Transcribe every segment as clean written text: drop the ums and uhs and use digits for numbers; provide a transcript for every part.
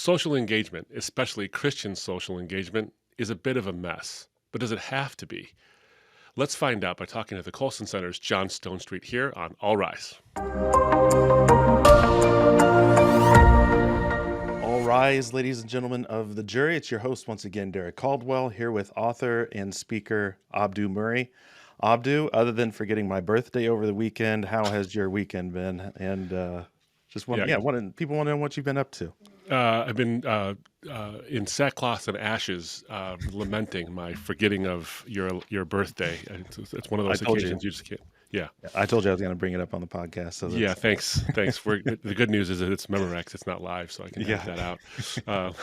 Social engagement, especially Christian social engagement, is a bit of a mess. But does it have to be? Let's find out by talking to the Colson Center's John Stonestreet here on All Rise. All rise, ladies and gentlemen of the jury. It's your host once again, Derek Caldwell, here with author and speaker Abdu Murray. Abdu, other than forgetting my birthday over the weekend, how has your weekend been? And people want to know what you've been up to. I've been in sackcloth and ashes, lamenting my forgetting of your birthday. It's one of those occasions you just can't. Yeah, I told you I was going to bring it up on the podcast. So yeah, thanks. The good news is that it's Memorex. It's not live, so I can edit that out.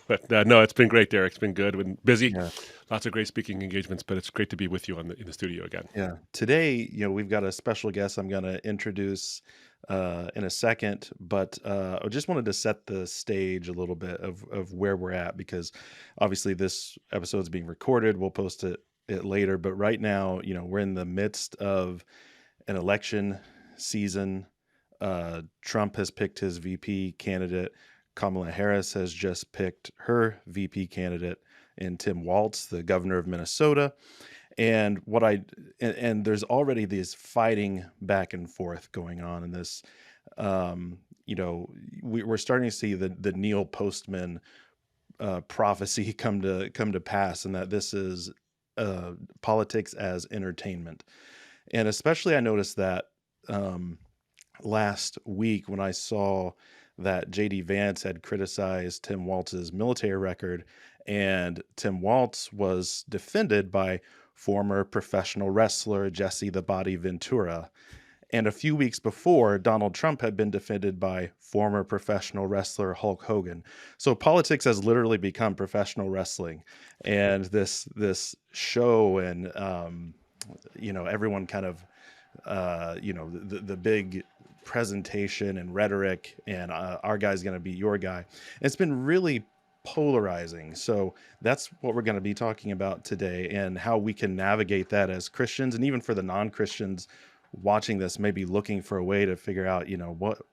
But no, it's been great, Derek. It's been good. Been busy. Yeah. Lots of great speaking engagements, but it's great to be with you in the studio again. Yeah. Today, we've got a special guest I'm going to introduce in a second, but I just wanted to set the stage a little bit of where we're at, because obviously this episode is being recorded. We'll post it later, but right now, we're in the midst of an election season. Trump has picked his VP candidate. Kamala Harris has just picked her VP candidate in Tim Walz, the governor of Minnesota. And there's already this fighting back and forth going on in this. We're starting to see the Neil Postman prophecy come to pass, and that this is politics as entertainment. And especially I noticed that last week when I saw that J.D. Vance had criticized Tim Walz's military record, and Tim Walz was defended by former professional wrestler Jesse the Body Ventura. And a few weeks before, Donald Trump had been defended by former professional wrestler Hulk Hogan. So politics has literally become professional wrestling. And this show and, everyone kind of, the big presentation and rhetoric and our guy's going to be your guy. It's been really polarizing. So that's what we're going to be talking about today, and how we can navigate that as Christians, and even for the non-Christians watching this, maybe looking for a way to figure out,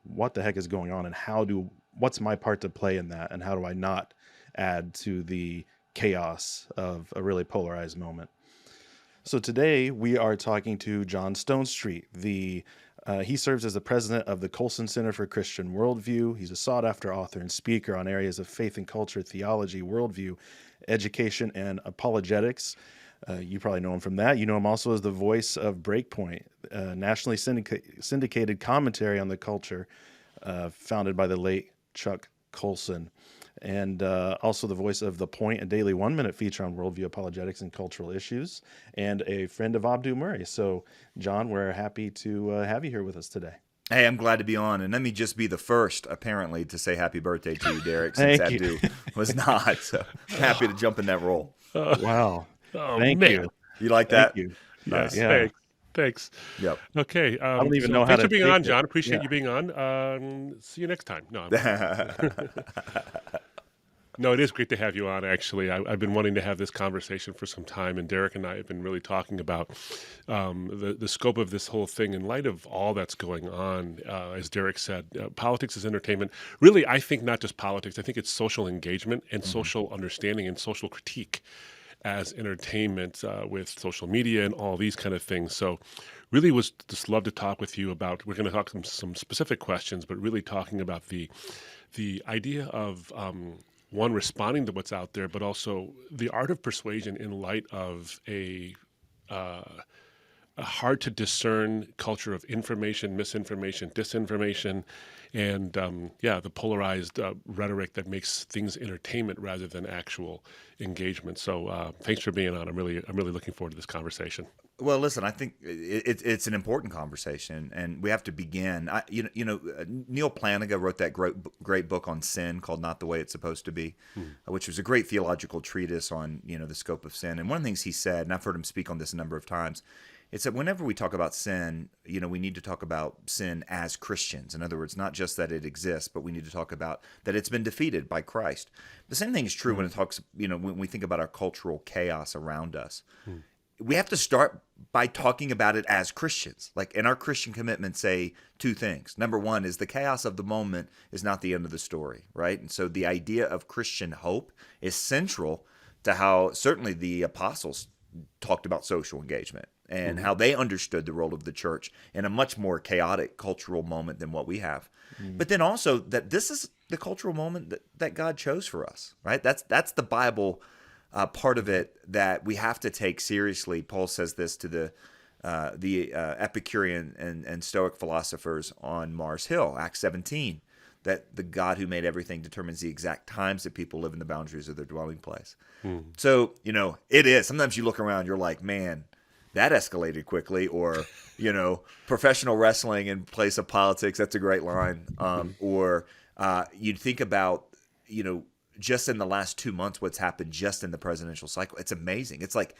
what the heck is going on, and what's my part to play in that, and how do I not add to the chaos of a really polarized moment. So today we are talking to John Stonestreet. He serves as the president of the Colson Center for Christian Worldview. He's a sought-after author and speaker on areas of faith and culture, theology, worldview, education, and apologetics. You probably know him from that. You know him also as the voice of Breakpoint, nationally syndicated commentary on the culture, founded by the late Chuck Colson, and also the voice of The Point, a daily 1-minute feature on worldview, apologetics, and cultural issues, and a friend of Abdu Murray. So, John, we're happy to have you here with us today. Hey, I'm glad to be on, and let me just be the first, apparently, to say happy birthday to you, Derek, since Abdu was not. So happy to jump in that role. Wow. Thank you. You like that? Thank you. Yes, yeah. Thanks. Yep. Okay. I don't even know how thanks to for being take on, it. John. Appreciate you being on. See you next time. No, it is great to have you on, actually. I've been wanting to have this conversation for some time, and Derek and I have been really talking about the scope of this whole thing in light of all that's going on. As Derek said, politics is entertainment. Really, I think not just politics. I think it's social engagement and social understanding and social critique as entertainment with social media and all these kind of things. So really was just love to talk with you about, we're going to talk some specific questions, but really talking about the idea of one, responding to what's out there, but also the art of persuasion in light of a hard to discern culture of information, misinformation, disinformation, and the polarized rhetoric that makes things entertainment rather than actual engagement. So thanks for being on. I'm really looking forward to this conversation. Well, listen, I think it's an important conversation, and we have to begin. Neil Plantinga wrote that great book on sin called "Not the Way It's Supposed to Be," which was a great theological treatise on the scope of sin. And one of the things he said, and I've heard him speak on this a number of times, it's that whenever we talk about sin, we need to talk about sin as Christians. In other words, not just that it exists, but we need to talk about that it's been defeated by Christ. The same thing is true when it talks, when we think about our cultural chaos around us. we have to start by talking about it as Christians. Like, in our Christian commitment, say two things. Number one is the chaos of the moment is not the end of the story, right? And so the idea of Christian hope is central to how certainly the apostles talked about social engagement and how they understood the role of the church in a much more chaotic cultural moment than what we have. But then also that this is the cultural moment that God chose for us, right? That's the Bible part of it that we have to take seriously. Paul says this to the Epicurean and Stoic philosophers on Mars Hill, Acts 17, that the God who made everything determines the exact times that people live in the boundaries of their dwelling place. So, it is. Sometimes you look around, you're like, man, that escalated quickly. Or, professional wrestling in place of politics. That's a great line. Or you'd think about, just in the last 2 months, what's happened just in the presidential cycle. It's amazing. It's like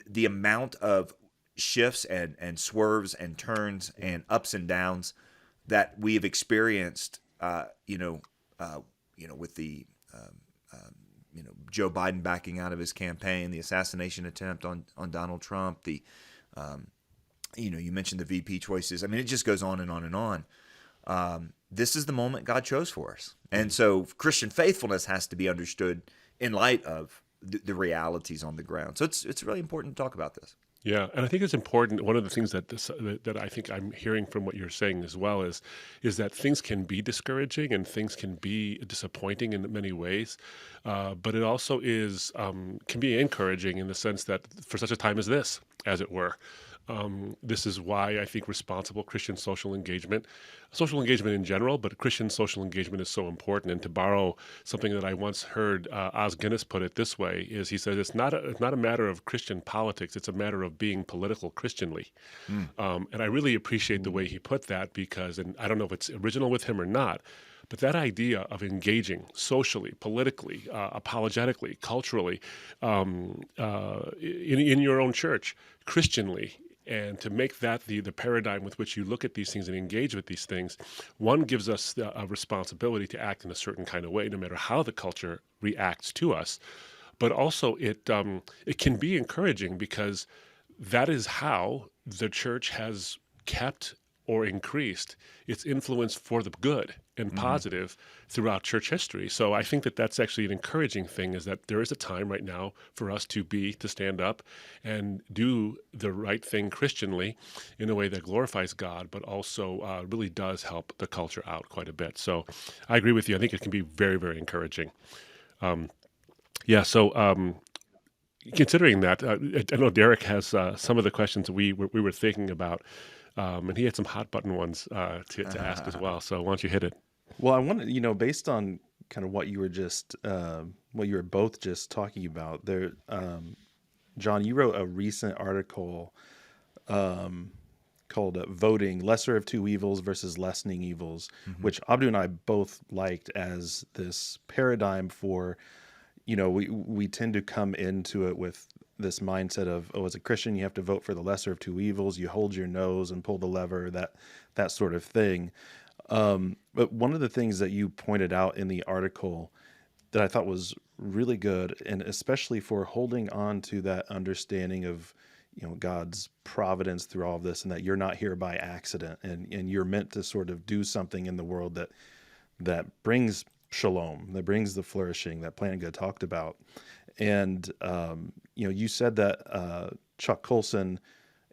the amount of shifts and swerves and turns and ups and downs that we've experienced, with the, Joe Biden backing out of his campaign, the assassination attempt on Donald Trump, the, you mentioned the VP choices. I mean, it just goes on and on and on. This is the moment God chose for us. And so Christian faithfulness has to be understood in light of the realities on the ground. So it's really important to talk about this. Yeah, and I think it's important. One of the things that I think I'm hearing from what you're saying as well is that things can be discouraging and things can be disappointing in many ways, but it also can be encouraging in the sense that for such a time as this, as it were. This is why I think responsible Christian social engagement in general, but Christian social engagement is so important. And to borrow something that I once heard Os Guinness put it this way, is he says it's not a matter of Christian politics, it's a matter of being political Christianly. And I really appreciate the way he put that because, and I don't know if it's original with him or not, but that idea of engaging socially, politically, apologetically, culturally, in your own church, Christianly, and to make that the paradigm with which you look at these things and engage with these things, one gives us a responsibility to act in a certain kind of way, no matter how the culture reacts to us. But also it can be encouraging because that is how the church has kept or increased its influence for the good and positive throughout church history. So I think that that's actually an encouraging thing, is that there is a time right now for us to stand up and do the right thing Christianly in a way that glorifies God, but also really does help the culture out quite a bit. So I agree with you. I think it can be very, very encouraging. Considering that, I know Derek has some of the questions we were thinking about, and he had some hot button ones to ask as well. So why don't you hit it? Well, I want to, based on kind of what you were both just talking about there, John, you wrote a recent article called Voting, Lesser of Two Evils versus Lessening Evils, which Abdu and I both liked as this paradigm for, we tend to come into it with this mindset of, as a Christian, you have to vote for the lesser of two evils. You hold your nose and pull the lever, that sort of thing. But one of the things that you pointed out in the article that I thought was really good, and especially for holding on to that understanding of, God's providence through all of this, and that you're not here by accident, and you're meant to sort of do something in the world that brings shalom, that brings the flourishing that Planet Good talked about. And, you said that Chuck Colson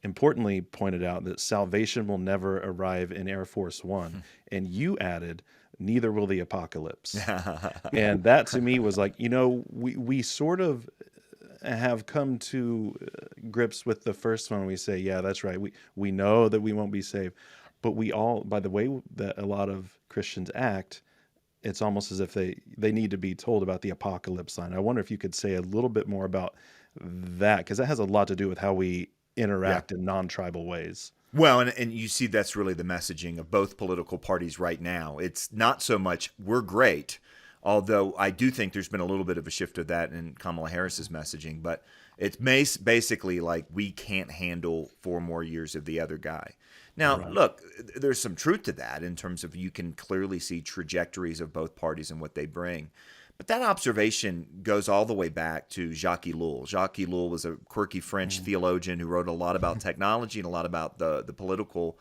importantly pointed out that salvation will never arrive in Air Force One. And you added, neither will the apocalypse. And that to me was like, we sort of have come to grips with the first one. We say, yeah, that's right. We know that we won't be saved. But we all, by the way that a lot of Christians act, it's almost as if they need to be told about the apocalypse sign. I wonder if you could say a little bit more about that, because that has a lot to do with how we interact in non-tribal ways. Well, and you see that's really the messaging of both political parties right now. It's not so much we're great, although I do think there's been a little bit of a shift of that in Kamala Harris's messaging, but it's basically like we can't handle 4 more years of the other guy. Now, look, there's some truth to that in terms of you can clearly see trajectories of both parties and what they bring. But that observation goes all the way back to Jacques Ellul. Jacques Ellul was a quirky French theologian who wrote a lot about technology and a lot about the political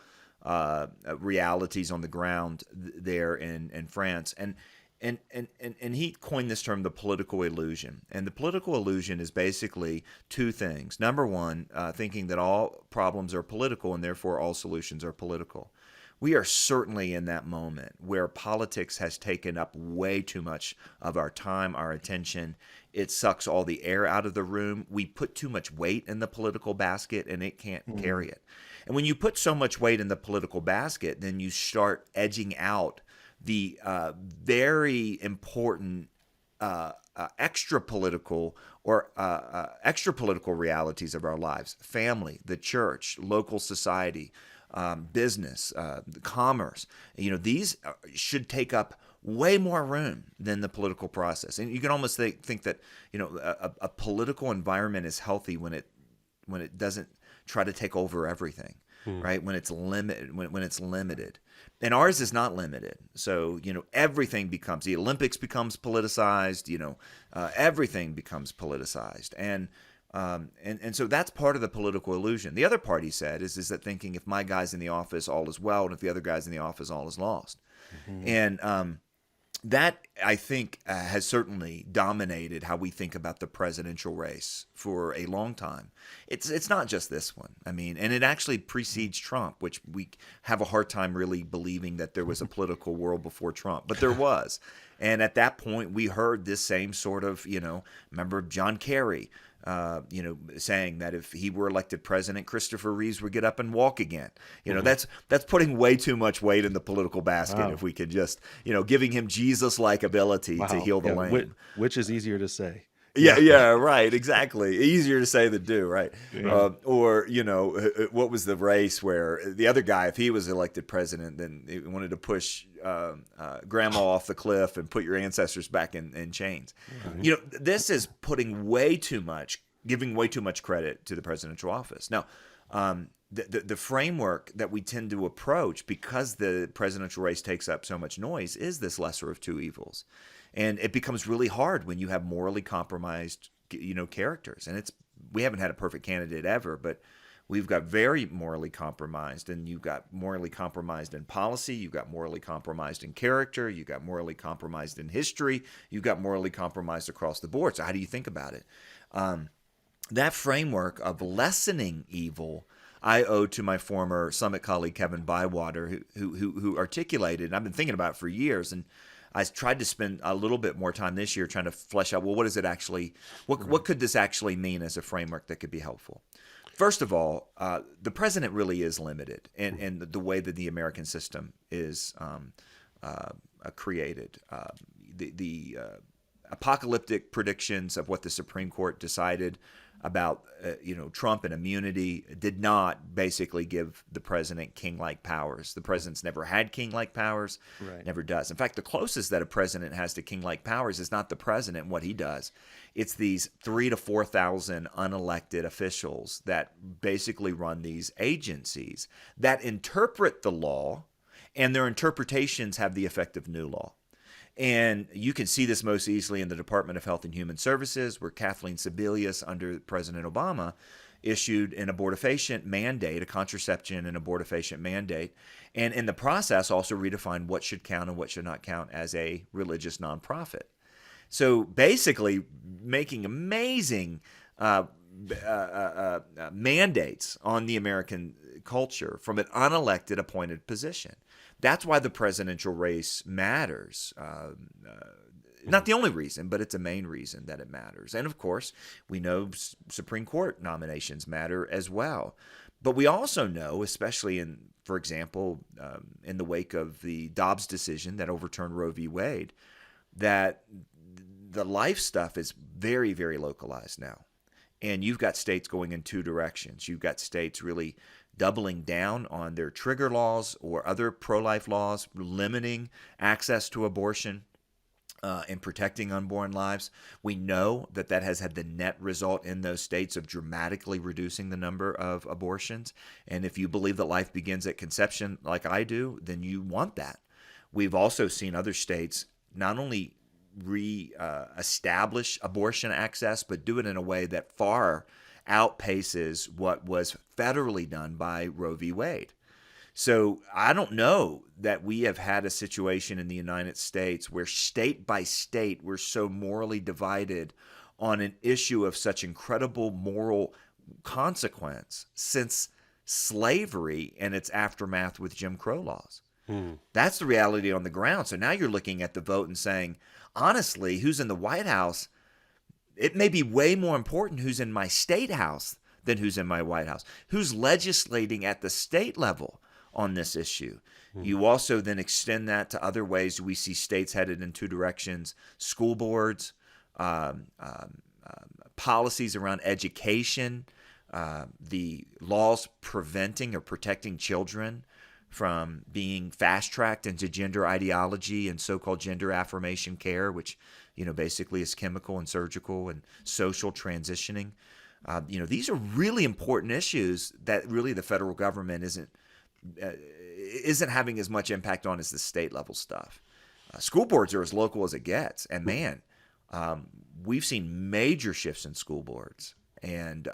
realities on the ground there in France. And he coined this term, the political illusion. And the political illusion is basically two things. Number one, thinking that all problems are political and therefore all solutions are political. We are certainly in that moment where politics has taken up way too much of our time, our attention. It sucks all the air out of the room. We put too much weight in the political basket, and it can't carry it. And when you put so much weight in the political basket, then you start edging out the very important extra political realities of our lives: family, the church, local society, business, commerce. These should take up way more room than the political process. And you can almost think that a political environment is healthy when it doesn't try to take over everything, right? When it's limited. And ours is not limited. So, everything becomes, the Olympics becomes politicized, everything becomes politicized. And so that's part of the political illusion. The other part, he said, is that thinking if my guy's in the office, all is well, and if the other guy's in the office, all is lost. And that, I think, has certainly dominated how we think about the presidential race for a long time. It's not just this one. I mean, and it actually precedes Trump, which we have a hard time really believing that there was a political world before Trump, but there was. And at that point, we heard this same sort of, remember John Kerry, saying that if he were elected president, Christopher Reeves would get up and walk again. That's putting way too much weight in the political basket. Wow. If we could just, giving him Jesus-like ability to heal the lame. Which is easier to say. Yeah, right, exactly. Easier to say than do, right? Yeah. Or, what was the race where the other guy, if he was elected president, then he wanted to push grandma off the cliff and put your ancestors back in chains. Mm-hmm. This is giving way too much credit to the presidential office. Now, the framework that we tend to approach, because the presidential race takes up so much noise, is this lesser of two evils. And it becomes really hard when you have morally compromised, characters. And we haven't had a perfect candidate ever, but we've got very morally compromised. And you've got morally compromised in policy. You've got morally compromised in character. You've got morally compromised in history. You've got morally compromised across the board. So how do you think about it? That framework of lessening evil, I owe to my former Summit colleague Kevin Bywater, who articulated, and I've been thinking about it for years, and I tried to spend a little bit more time this year trying to flesh out, well, what is it actually, what could this actually mean as a framework that could be helpful? First of all, the president really is limited in the way that the American system is created. The apocalyptic predictions of what the Supreme Court decided about Trump and immunity did not basically give the president king-like powers. The president's never had king-like powers, right. Never does. In fact, the closest that a president has to king-like powers is not the president and what he does. It's these 3,000 to 4,000 unelected officials that basically run these agencies that interpret the law, and their interpretations have the effect of new law. And you can see this most easily in the Department of Health and Human Services, where Kathleen Sebelius, under President Obama, issued an abortifacient mandate, a contraception and abortifacient mandate, and in the process also redefined what should count and what should not count as a religious nonprofit. So basically making amazing mandates on the American culture from an unelected appointed position. That's why the presidential race matters. Not the only reason, but it's a main reason that it matters. And of course, we know Supreme Court nominations matter as well. But we also know, especially for example, in the wake of the Dobbs decision that overturned Roe v. Wade, that the life stuff is very, very localized now. And you've got states going in two directions. You've got states really doubling down on their trigger laws or other pro-life laws, limiting access to abortion and protecting unborn lives. We know that has had the net result in those states of dramatically reducing the number of abortions. And if you believe that life begins at conception like I do, then you want that. We've also seen other states not only establish abortion access, but do it in a way that far outpaces what was federally done by Roe v. Wade. So I don't know that we have had a situation in the United States where state by state we're so morally divided on an issue of such incredible moral consequence since slavery and its aftermath with Jim Crow laws. That's the reality on the ground. So now you're looking at the vote and saying, honestly, who's in the White House? It may be way more important who's in my state house than who's in my White House. Who's legislating at the state level on this issue? You also then extend that to other ways. We see states headed in two directions: school boards, policies around education, the laws preventing or protecting children from being fast-tracked into gender ideology and so-called gender affirmation care, which, basically is chemical and surgical and social transitioning. These are really important issues that really the federal government isn't having as much impact on as the state level stuff. School boards are as local as it gets, and man, we've seen major shifts in school boards. And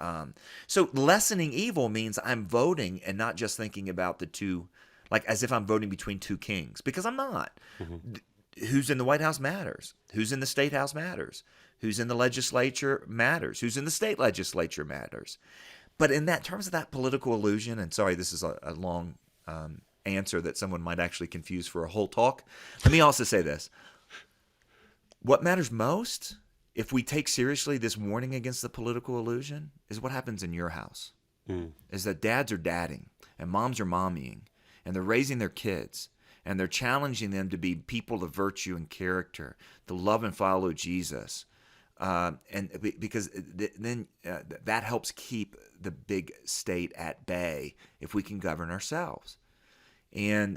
so lessening evil means I'm voting and not just thinking about the two, like as if I'm voting between two kings, because I'm not. Who's in the White House matters. Who's in the State House matters. Who's in the legislature matters. Who's in the state legislature matters. But in that terms of that political illusion, and sorry, this is a long answer that someone might actually confuse for a whole talk. Let me also say this. What matters most, if we take seriously this warning against the political illusion, is what happens in your house. Is that dads are dadding and moms are mommying, and they're raising their kids, and they're challenging them to be people of virtue and character, to love and follow Jesus. Because then that helps keep the big state at bay if we can govern ourselves. And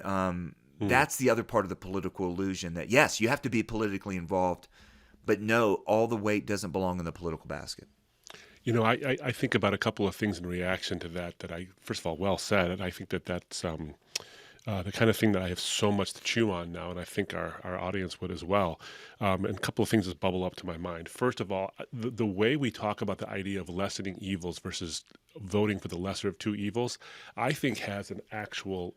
that's the other part of the political illusion, that yes, you have to be politically involved, but no, all the weight doesn't belong in the political basket. I think about a couple of things in reaction to that first of all, well said, and I think that's the kind of thing that I have so much to chew on now, and I think our audience would as well. And a couple of things just bubble up to my mind. First of all, the way we talk about the idea of lessening evils versus voting for the lesser of two evils, I think has an actual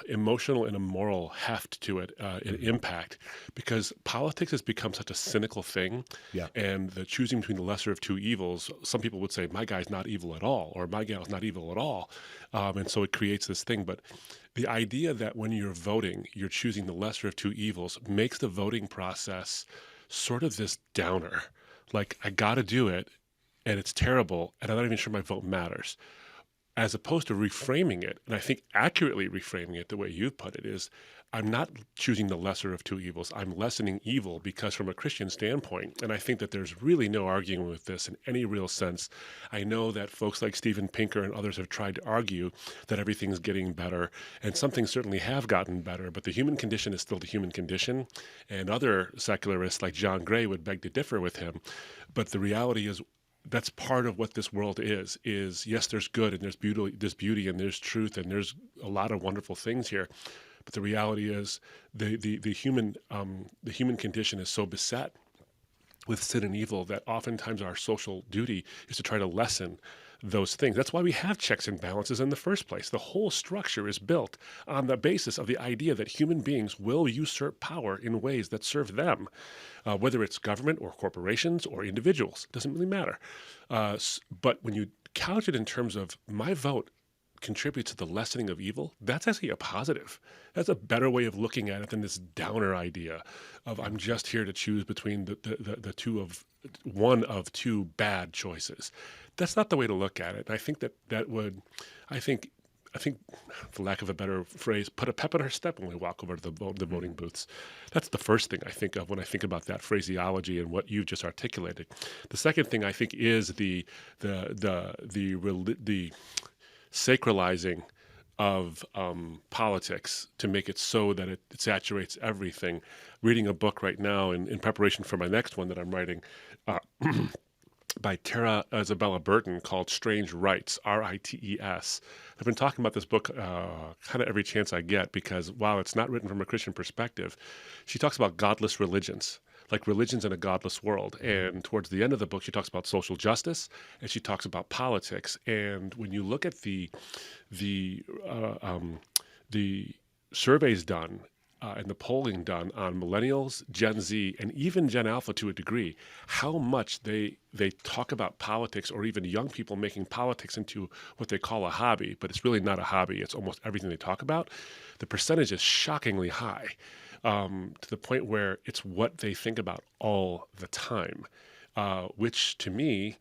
emotional and a moral heft to it, an impact, because politics has become such a cynical thing. Yeah. And the choosing between the lesser of two evils, some people would say, my guy's not evil at all, or my gal's not evil at all. And so it creates this thing. But the idea that when you're voting, you're choosing the lesser of two evils makes the voting process sort of this downer. Like, I got to do it, and it's terrible, and I'm not even sure my vote matters. As opposed to reframing it, and I think accurately reframing it the way you've put it is, I'm not choosing the lesser of two evils. I'm lessening evil because from a Christian standpoint, and I think that there's really no arguing with this in any real sense. I know that folks like Steven Pinker and others have tried to argue that everything's getting better, and some things certainly have gotten better, but the human condition is still the human condition, and other secularists like John Gray would beg to differ with him. But the reality is, that's part of what this world is yes, there's good and there's beauty and there's truth and there's a lot of wonderful things here. But the reality is the human condition is so beset with sin and evil that oftentimes our social duty is to try to lessen those things. That's why we have checks and balances in the first place. The whole structure is built on the basis of the idea that human beings will usurp power in ways that serve them, whether it's government or corporations or individuals. Doesn't really matter. But when you couch it in terms of my vote contributes to the lessening of evil, that's actually a positive. That's a better way of looking at it than this downer idea of I'm just here to choose between the one of two bad choices. That's not the way to look at it. And I think that would, I think, for lack of a better phrase, put a pep in our step when we walk over to the voting booths. That's the first thing I think of when I think about that phraseology and what you've just articulated. The second thing I think is the sacralizing of politics to make it so that it saturates everything. Reading a book right now in preparation for my next one that I'm writing, by Tara Isabella Burton called Strange Rites, Rites. I've been talking about this book kind of every chance I get because while it's not written from a Christian perspective, she talks about godless religions, like religions in a godless world. And towards the end of the book, she talks about social justice and she talks about politics. And when you look at the the surveys done and the polling done on millennials, Gen Z, and even Gen Alpha to a degree, how much they talk about politics, or even young people making politics into what they call a hobby, but it's really not a hobby. It's almost everything they talk about. The percentage is shockingly high, to the point where it's what they think about all the time, which to me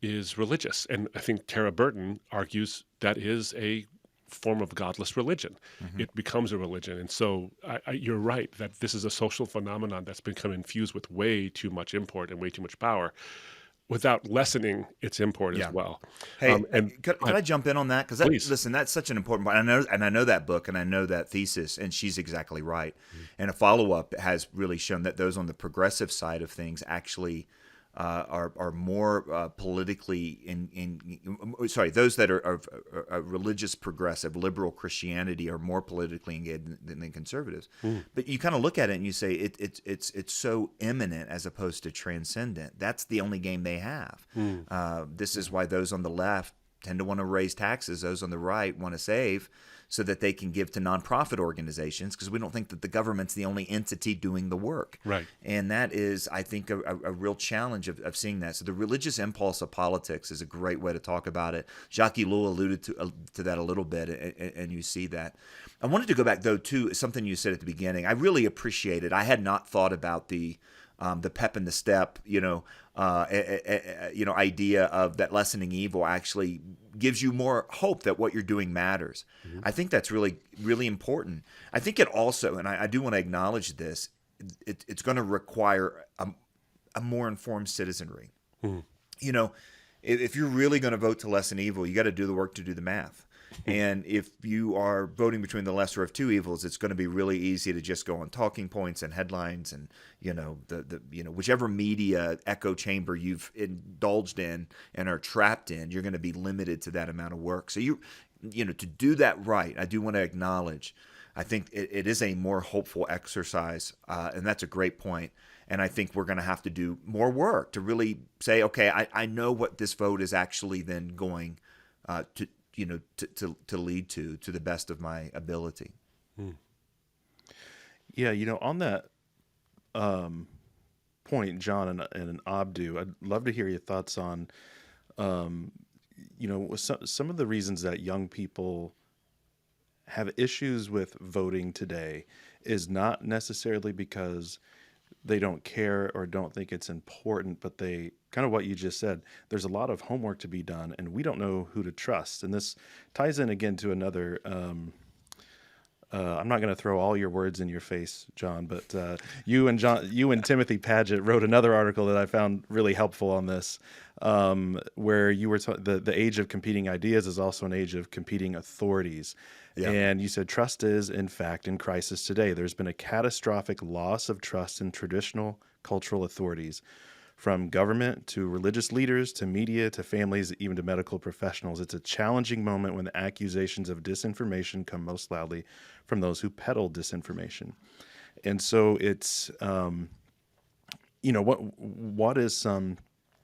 is religious. And I think Tara Burton argues that is a form of godless religion. It becomes a religion. And so you're right that this is a social phenomenon that's become infused with way too much import and way too much power without lessening its import as Yeah. well. Hey, And could I jump in on that? Because please. listen, that's such an important point. I know that book, and I know that thesis, and she's exactly right. And a follow up has really shown that those on the progressive side of things actually are more politically those that are religious, progressive, liberal Christianity are more politically engaged than conservatives. But you kind of look at it and you say it's so imminent as opposed to transcendent. That's the only game they have. This is why those on the left tend to want to raise taxes. Those on the right want to save so that they can give to nonprofit organizations, because we don't think that the government's the only entity doing the work. Right. And that is, I think, a real challenge of seeing that. So the religious impulse of politics is a great way to talk about it. Jacques Ellul alluded to that a little bit, and you see that. I wanted to go back, though, to something you said at the beginning. I really appreciate it. I had not thought about the pep and the step, idea of that lessening evil actually gives you more hope that what you're doing matters. I think that's really, really important. I think it also, and I do want to acknowledge this, it's going to require a more informed citizenry. If you're really going to vote to lessen evil, you got to do the work to do the math. And if you are voting between the lesser of two evils, it's going to be really easy to just go on talking points and headlines and whichever media echo chamber you've indulged in and are trapped in, you're going to be limited to that amount of work. So to do that right, I do want to acknowledge, I think it is a more hopeful exercise, and that's a great point. And I think we're going to have to do more work to really say, okay, I know what this vote is actually then going to lead to the best of my ability. Yeah, on that point, John and Abdu, I'd love to hear your thoughts on, some of the reasons that young people have issues with voting today is not necessarily because they don't care or don't think it's important, but they kind of what you just said, there's a lot of homework to be done and we don't know who to trust. And this ties in again to another, I'm not going to throw all your words in your face, John, but you and Timothy Paget wrote another article that I found really helpful on this, where you were the age of competing ideas is also an age of competing authorities. Yeah. And you said trust is, in fact, in crisis today. There's been a catastrophic loss of trust in traditional cultural authorities, from government to religious leaders to media to families, even to medical professionals. It's a challenging moment when the accusations of disinformation come most loudly from those who peddle disinformation. And so it's, what is some?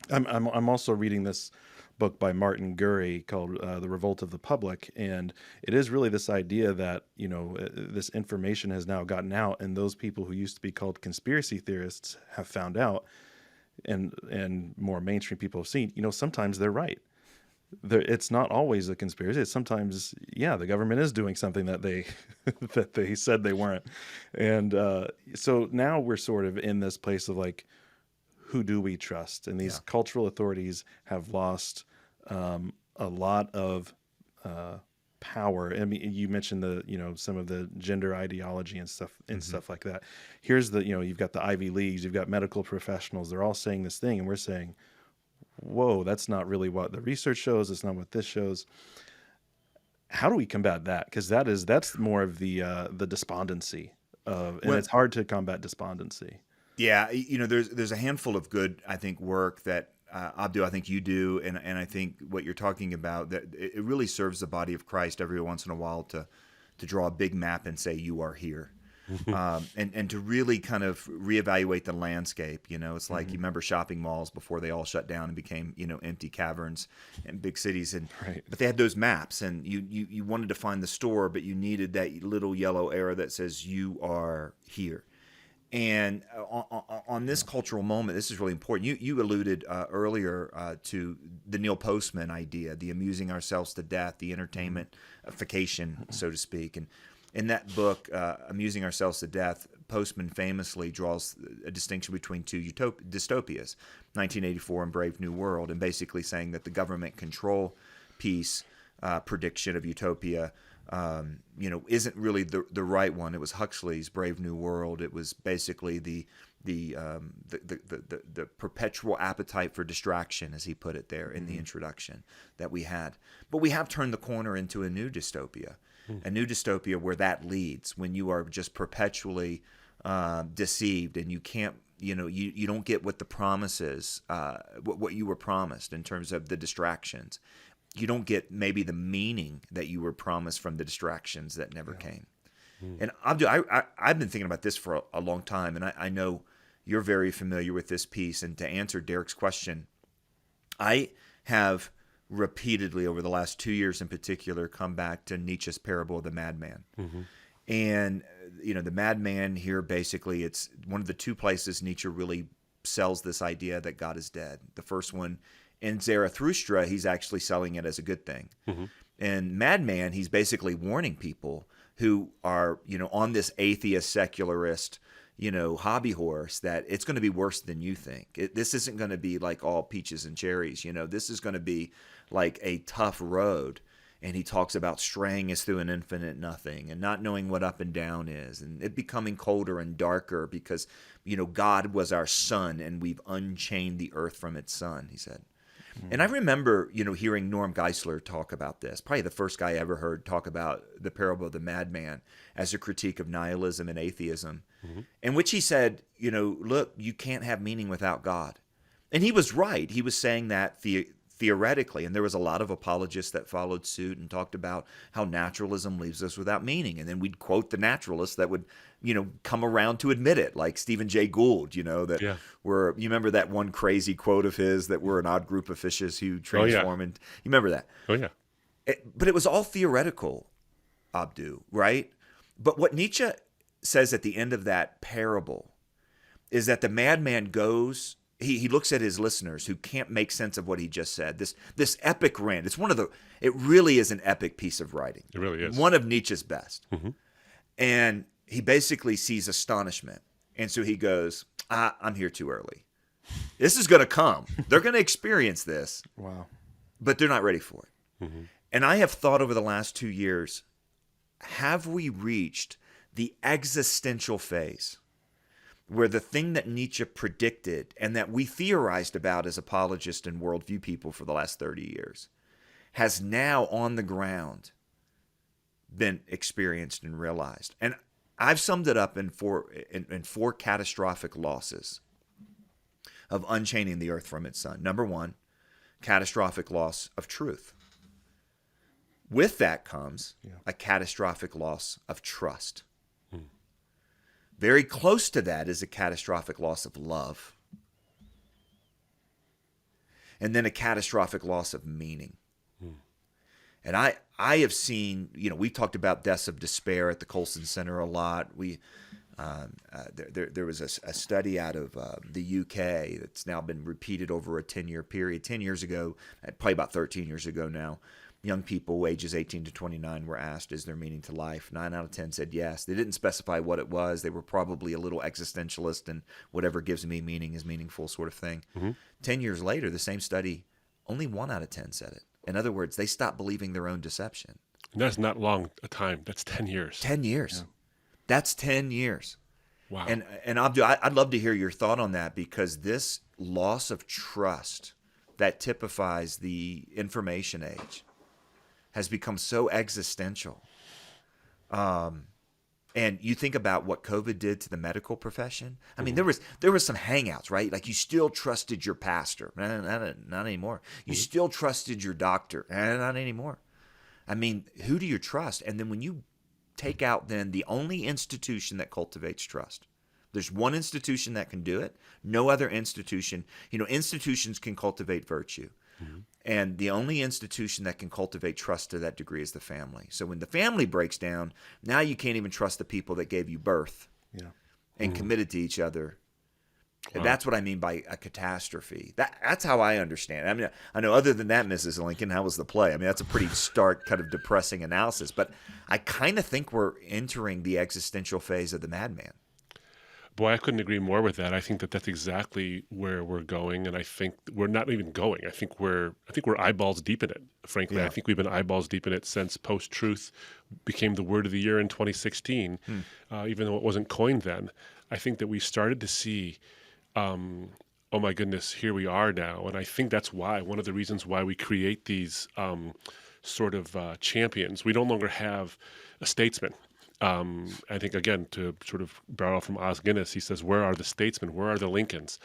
I'm also reading this book by Martin Gurry called The Revolt of the Public. And it is really this idea that, this information has now gotten out, and those people who used to be called conspiracy theorists have found out, and more mainstream people have seen, sometimes they're right. It's not always a conspiracy. It's sometimes, the government is doing something that they that they said they weren't. And so now we're sort of in this place of like, who do we trust? And these cultural authorities have lost a lot of power. I mean, you mentioned some of the gender ideology and stuff stuff like that. Here's you've got the Ivy Leagues, you've got medical professionals. They're all saying this thing, and we're saying, whoa, that's not really what the research shows. It's not what this shows. How do we combat that? Because that's more of the despondency and it's hard to combat despondency. Yeah, there's a handful of good, I think, work that Abdu, I think you do, and I think what you're talking about, that it really serves the body of Christ every once in a while to draw a big map and say, you are here. And to really kind of reevaluate the landscape. It's like, you remember shopping malls before they all shut down and became, empty caverns in big cities. Right. But they had those maps, and you wanted to find the store, but you needed that little yellow arrow that says you are here. And on this cultural moment, this is really important. You alluded earlier to the Neil Postman idea, the amusing ourselves to death, the entertainment-ification, so to speak. And in that book, Amusing Ourselves to Death, Postman famously draws a distinction between two dystopias, 1984 and Brave New World, and basically saying that the government control piece prediction of utopia isn't really the right one. It was Huxley's Brave New World. It was basically the perpetual appetite for distraction, as he put it there in the introduction, that we had. But we have turned the corner into a new dystopia. A new dystopia where that leads, when you are just perpetually deceived, and you can't, you don't get what the promises, what you were promised in terms of the distractions. You don't get maybe the meaning that you were promised from the distractions that never came. And Abdu, I've been thinking about this for a long time, and I know you're very familiar with this piece. And to answer Derek's question, I have repeatedly over the last 2 years in particular come back to Nietzsche's parable of the madman. And the madman here, basically, it's one of the two places Nietzsche really sells this idea that God is dead. The first one, in Zarathustra, he's actually selling it as a good thing. And madman, he's basically warning people who are on this atheist secularist hobby horse that it's going to be worse than you think. This isn't going to be like all peaches and cherries. This is going to be like a tough road. And he talks about straying us through an infinite nothing and not knowing what up and down is, and it becoming colder and darker because, God was our sun and we've unchained the earth from its sun, he said. And I remember, hearing Norm Geisler talk about this, probably the first guy I ever heard talk about the parable of the madman as a critique of nihilism and atheism, in which he said, look, you can't have meaning without God. And he was right. He was saying that theoretically, and there was a lot of apologists that followed suit and talked about how naturalism leaves us without meaning. And then we'd quote the naturalists that would, come around to admit it, like Stephen Jay Gould, you remember that one crazy quote of his that we're an odd group of fishes who transform. And you remember that? Oh, yeah. But it was all theoretical, Abdu, right? But what Nietzsche says at the end of that parable is that the madman goes, he looks at his listeners who can't make sense of what he just said. This epic rant. It really is an epic piece of writing. It really is. One of Nietzsche's best. And he basically sees astonishment. And so he goes, I'm here too early. This is going to come. They're going to experience this. Wow. But they're not ready for it. And I have thought over the last 2 years, have we reached the existential phase where the thing that Nietzsche predicted and that we theorized about as apologists and worldview people for the last 30 years has now on the ground been experienced and realized? And I've summed it up in four catastrophic losses of unchaining the earth from its sun. Number one, catastrophic loss of truth. With that comes a catastrophic loss of trust. Very close to that is a catastrophic loss of love. And then a catastrophic loss of meaning. And I have seen, we talked about deaths of despair at the Colson Center a lot. There was a study out of the UK that's now been repeated over a 10-year period. 10 years ago, probably about 13 years ago now, young people ages 18 to 29 were asked, is there meaning to life? 9 out of 10 said yes. They didn't specify what it was. They were probably a little existentialist and whatever gives me meaning is meaningful sort of thing. 10 years later, the same study, only 1 out of 10 said it. In other words, they stopped believing their own deception. And that's not long a time. That's 10 years. 10 years. Yeah. That's 10 years. Wow. And Abdu, I'd love to hear your thought on that, because this loss of trust that typifies the information age has become so existential. And you think about what COVID did to the medical profession. I mean, there was some hangouts, right? Like you still trusted your pastor, not anymore. You still trusted your doctor, not anymore. I mean, who do you trust? And then when you take out then the only institution that cultivates trust, there's one institution that can do it. No other institution. Institutions can cultivate virtue. And the only institution that can cultivate trust to that degree is the family. So when the family breaks down, now you can't even trust the people that gave you birth and committed to each other. And that's what I mean by a catastrophe. That's how I understand it. I mean, I know other than that, Mrs. Lincoln, how was the play? I mean, that's a pretty stark, kind of depressing analysis. But I kind of think we're entering the existential phase of the madman. Boy, I couldn't agree more with that. I think that that's exactly where we're going, and I think we're not even going. I think we're eyeballs deep in it. Frankly, I think we've been eyeballs deep in it since post-truth became the word of the year in 2016, even though it wasn't coined then. I think that we started to see, oh my goodness, here we are now, and I think that's why one of the reasons why we create these sort of champions. We no longer have a statesman. I think, again, to sort of borrow from Os Guinness, he says, where are the statesmen? Where are the Lincolns?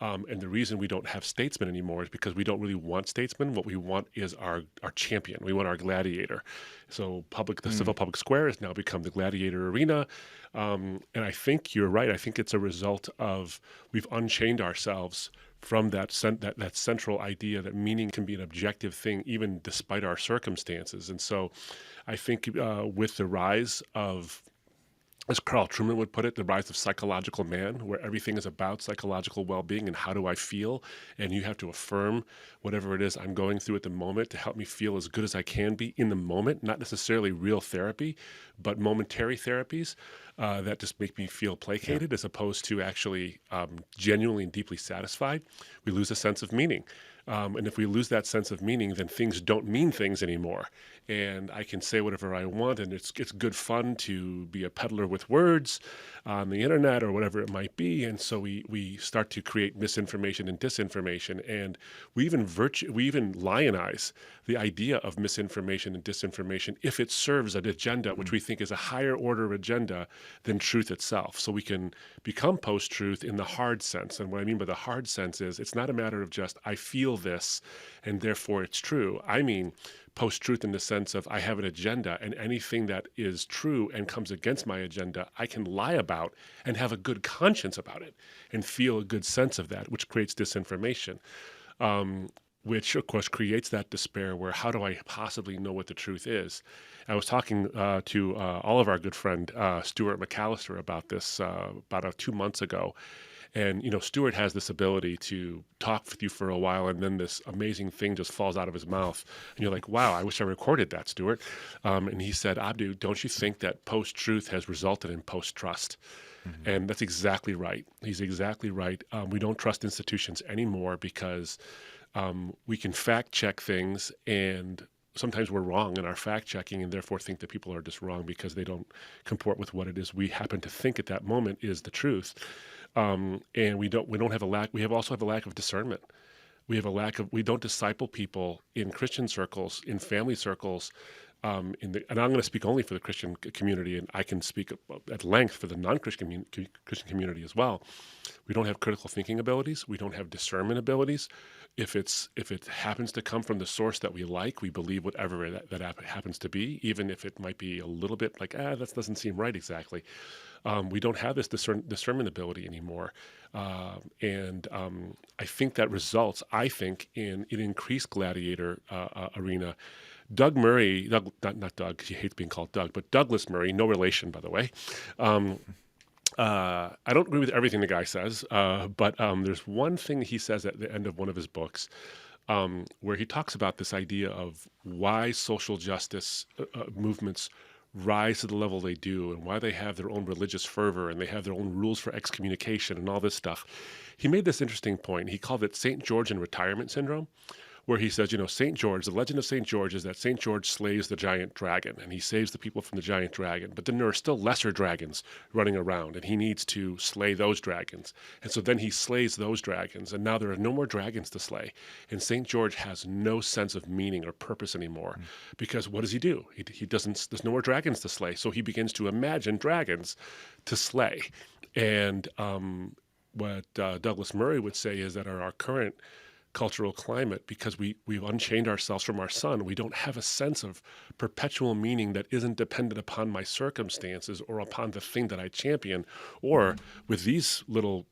And the reason we don't have statesmen anymore is because we don't really want statesmen. What we want is our champion. We want our gladiator. So the civil public square has now become the gladiator arena. And I think you're right. I think it's a result of we've unchained ourselves from that central idea that meaning can be an objective thing, even despite our circumstances. And so I think with the rise of, as Carl Truman would put it, the rise of psychological man, where everything is about psychological well-being and how do I feel, and you have to affirm whatever it is I'm going through at the moment to help me feel as good as I can be in the moment, not necessarily real therapy, but momentary therapies that just make me feel placated as opposed to actually genuinely and deeply satisfied. We lose a sense of meaning. And if we lose that sense of meaning, then things don't mean things anymore. And I can say whatever I want, and it's good fun to be a peddler with words on the internet or whatever it might be. And so we start to create misinformation and disinformation, and we even lionize the idea of misinformation and disinformation if it serves an agenda which we think is a higher order agenda than truth itself. So we can become post-truth in the hard sense. And what I mean by the hard sense is it's not a matter of just I feel this and therefore it's true. I mean post-truth in the sense of I have an agenda, and anything that is true and comes against my agenda, I can lie about and have a good conscience about it and feel a good sense of that, which creates disinformation, which, of course, creates that despair where how do I possibly know what the truth is? I was talking to all of our good friend Stuart McAllister about this about 2 months ago. And, Stuart has this ability to talk with you for a while, and then this amazing thing just falls out of his mouth. And you're like, wow, I wish I recorded that, Stuart. And he said, Abdu, don't you think that post-truth has resulted in post-trust? Mm-hmm. And that's exactly right. He's exactly right. We don't trust institutions anymore because we can fact-check things, and sometimes we're wrong in our fact-checking and therefore think that people are just wrong because they don't comport with what it is we happen to think at that moment is the truth. And we also have a lack of discernment. We don't disciple people in Christian circles, in family circles, and I'm going to speak only for the Christian community, and I can speak at length for the non-Christian Christian community as well. We don't have critical thinking abilities. We don't have discernment abilities. If it happens to come from the source that we like, we believe whatever that happens to be, even if it might be a little bit like, that doesn't seem right exactly. We don't have this discernment ability anymore. And I think that results, in an increased gladiator arena. Doug Murray, not Doug, he hates being called Doug, but Douglas Murray, no relation, by the way. I don't agree with everything the guy says, but there's one thing he says at the end of one of his books where he talks about this idea of why social justice movements rise to the level they do and why they have their own religious fervor and they have their own rules for excommunication and all this stuff. He made this interesting point. He called it St. George and retirement syndrome, where he says, St. George, the legend of St. George is that St. George slays the giant dragon and he saves the people from the giant dragon. But then there are still lesser dragons running around and he needs to slay those dragons. And so then he slays those dragons and now there are no more dragons to slay. And St. George has no sense of meaning or purpose anymore because what does he do? He doesn't, there's no more dragons to slay. So he begins to imagine dragons to slay. And what Douglas Murray would say is that our current cultural climate, because we've unchained ourselves from our son, we don't have a sense of perpetual meaning that isn't dependent upon my circumstances or upon the thing that I champion, or with these little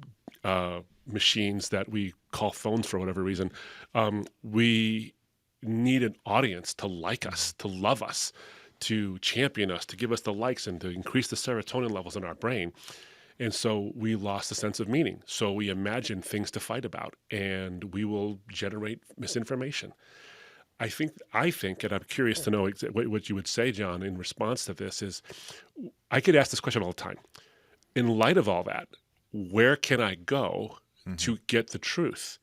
machines that we call phones for whatever reason, we need an audience to like us, to love us, to champion us, to give us the likes and to increase the serotonin levels in our brain. And so we lost a sense of meaning. So we imagine things to fight about, and we will generate misinformation. I think, and I'm curious to know what you would say, John, in response to this is, I could ask this question all the time. In light of all that, where can I go to get the truth?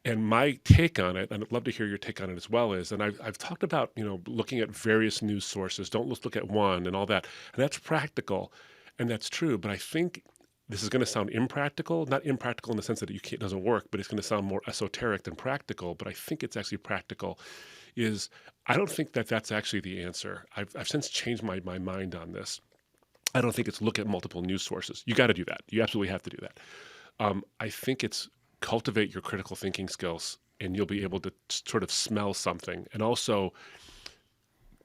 And my take on it, and I'd love to hear your take on it as well, is, and I've talked about, looking at various news sources, don't just look at one and all that. And that's practical, and that's true. But I think this is going to sound impractical, not impractical in the sense that it doesn't work, but it's going to sound more esoteric than practical. But I think it's actually practical. I don't think that that's actually the answer. I've since changed my mind on this. I don't think it's look at multiple news sources. You got to do that. You absolutely have to do that. I think it's cultivate your critical thinking skills, and you'll be able to sort of smell something, and also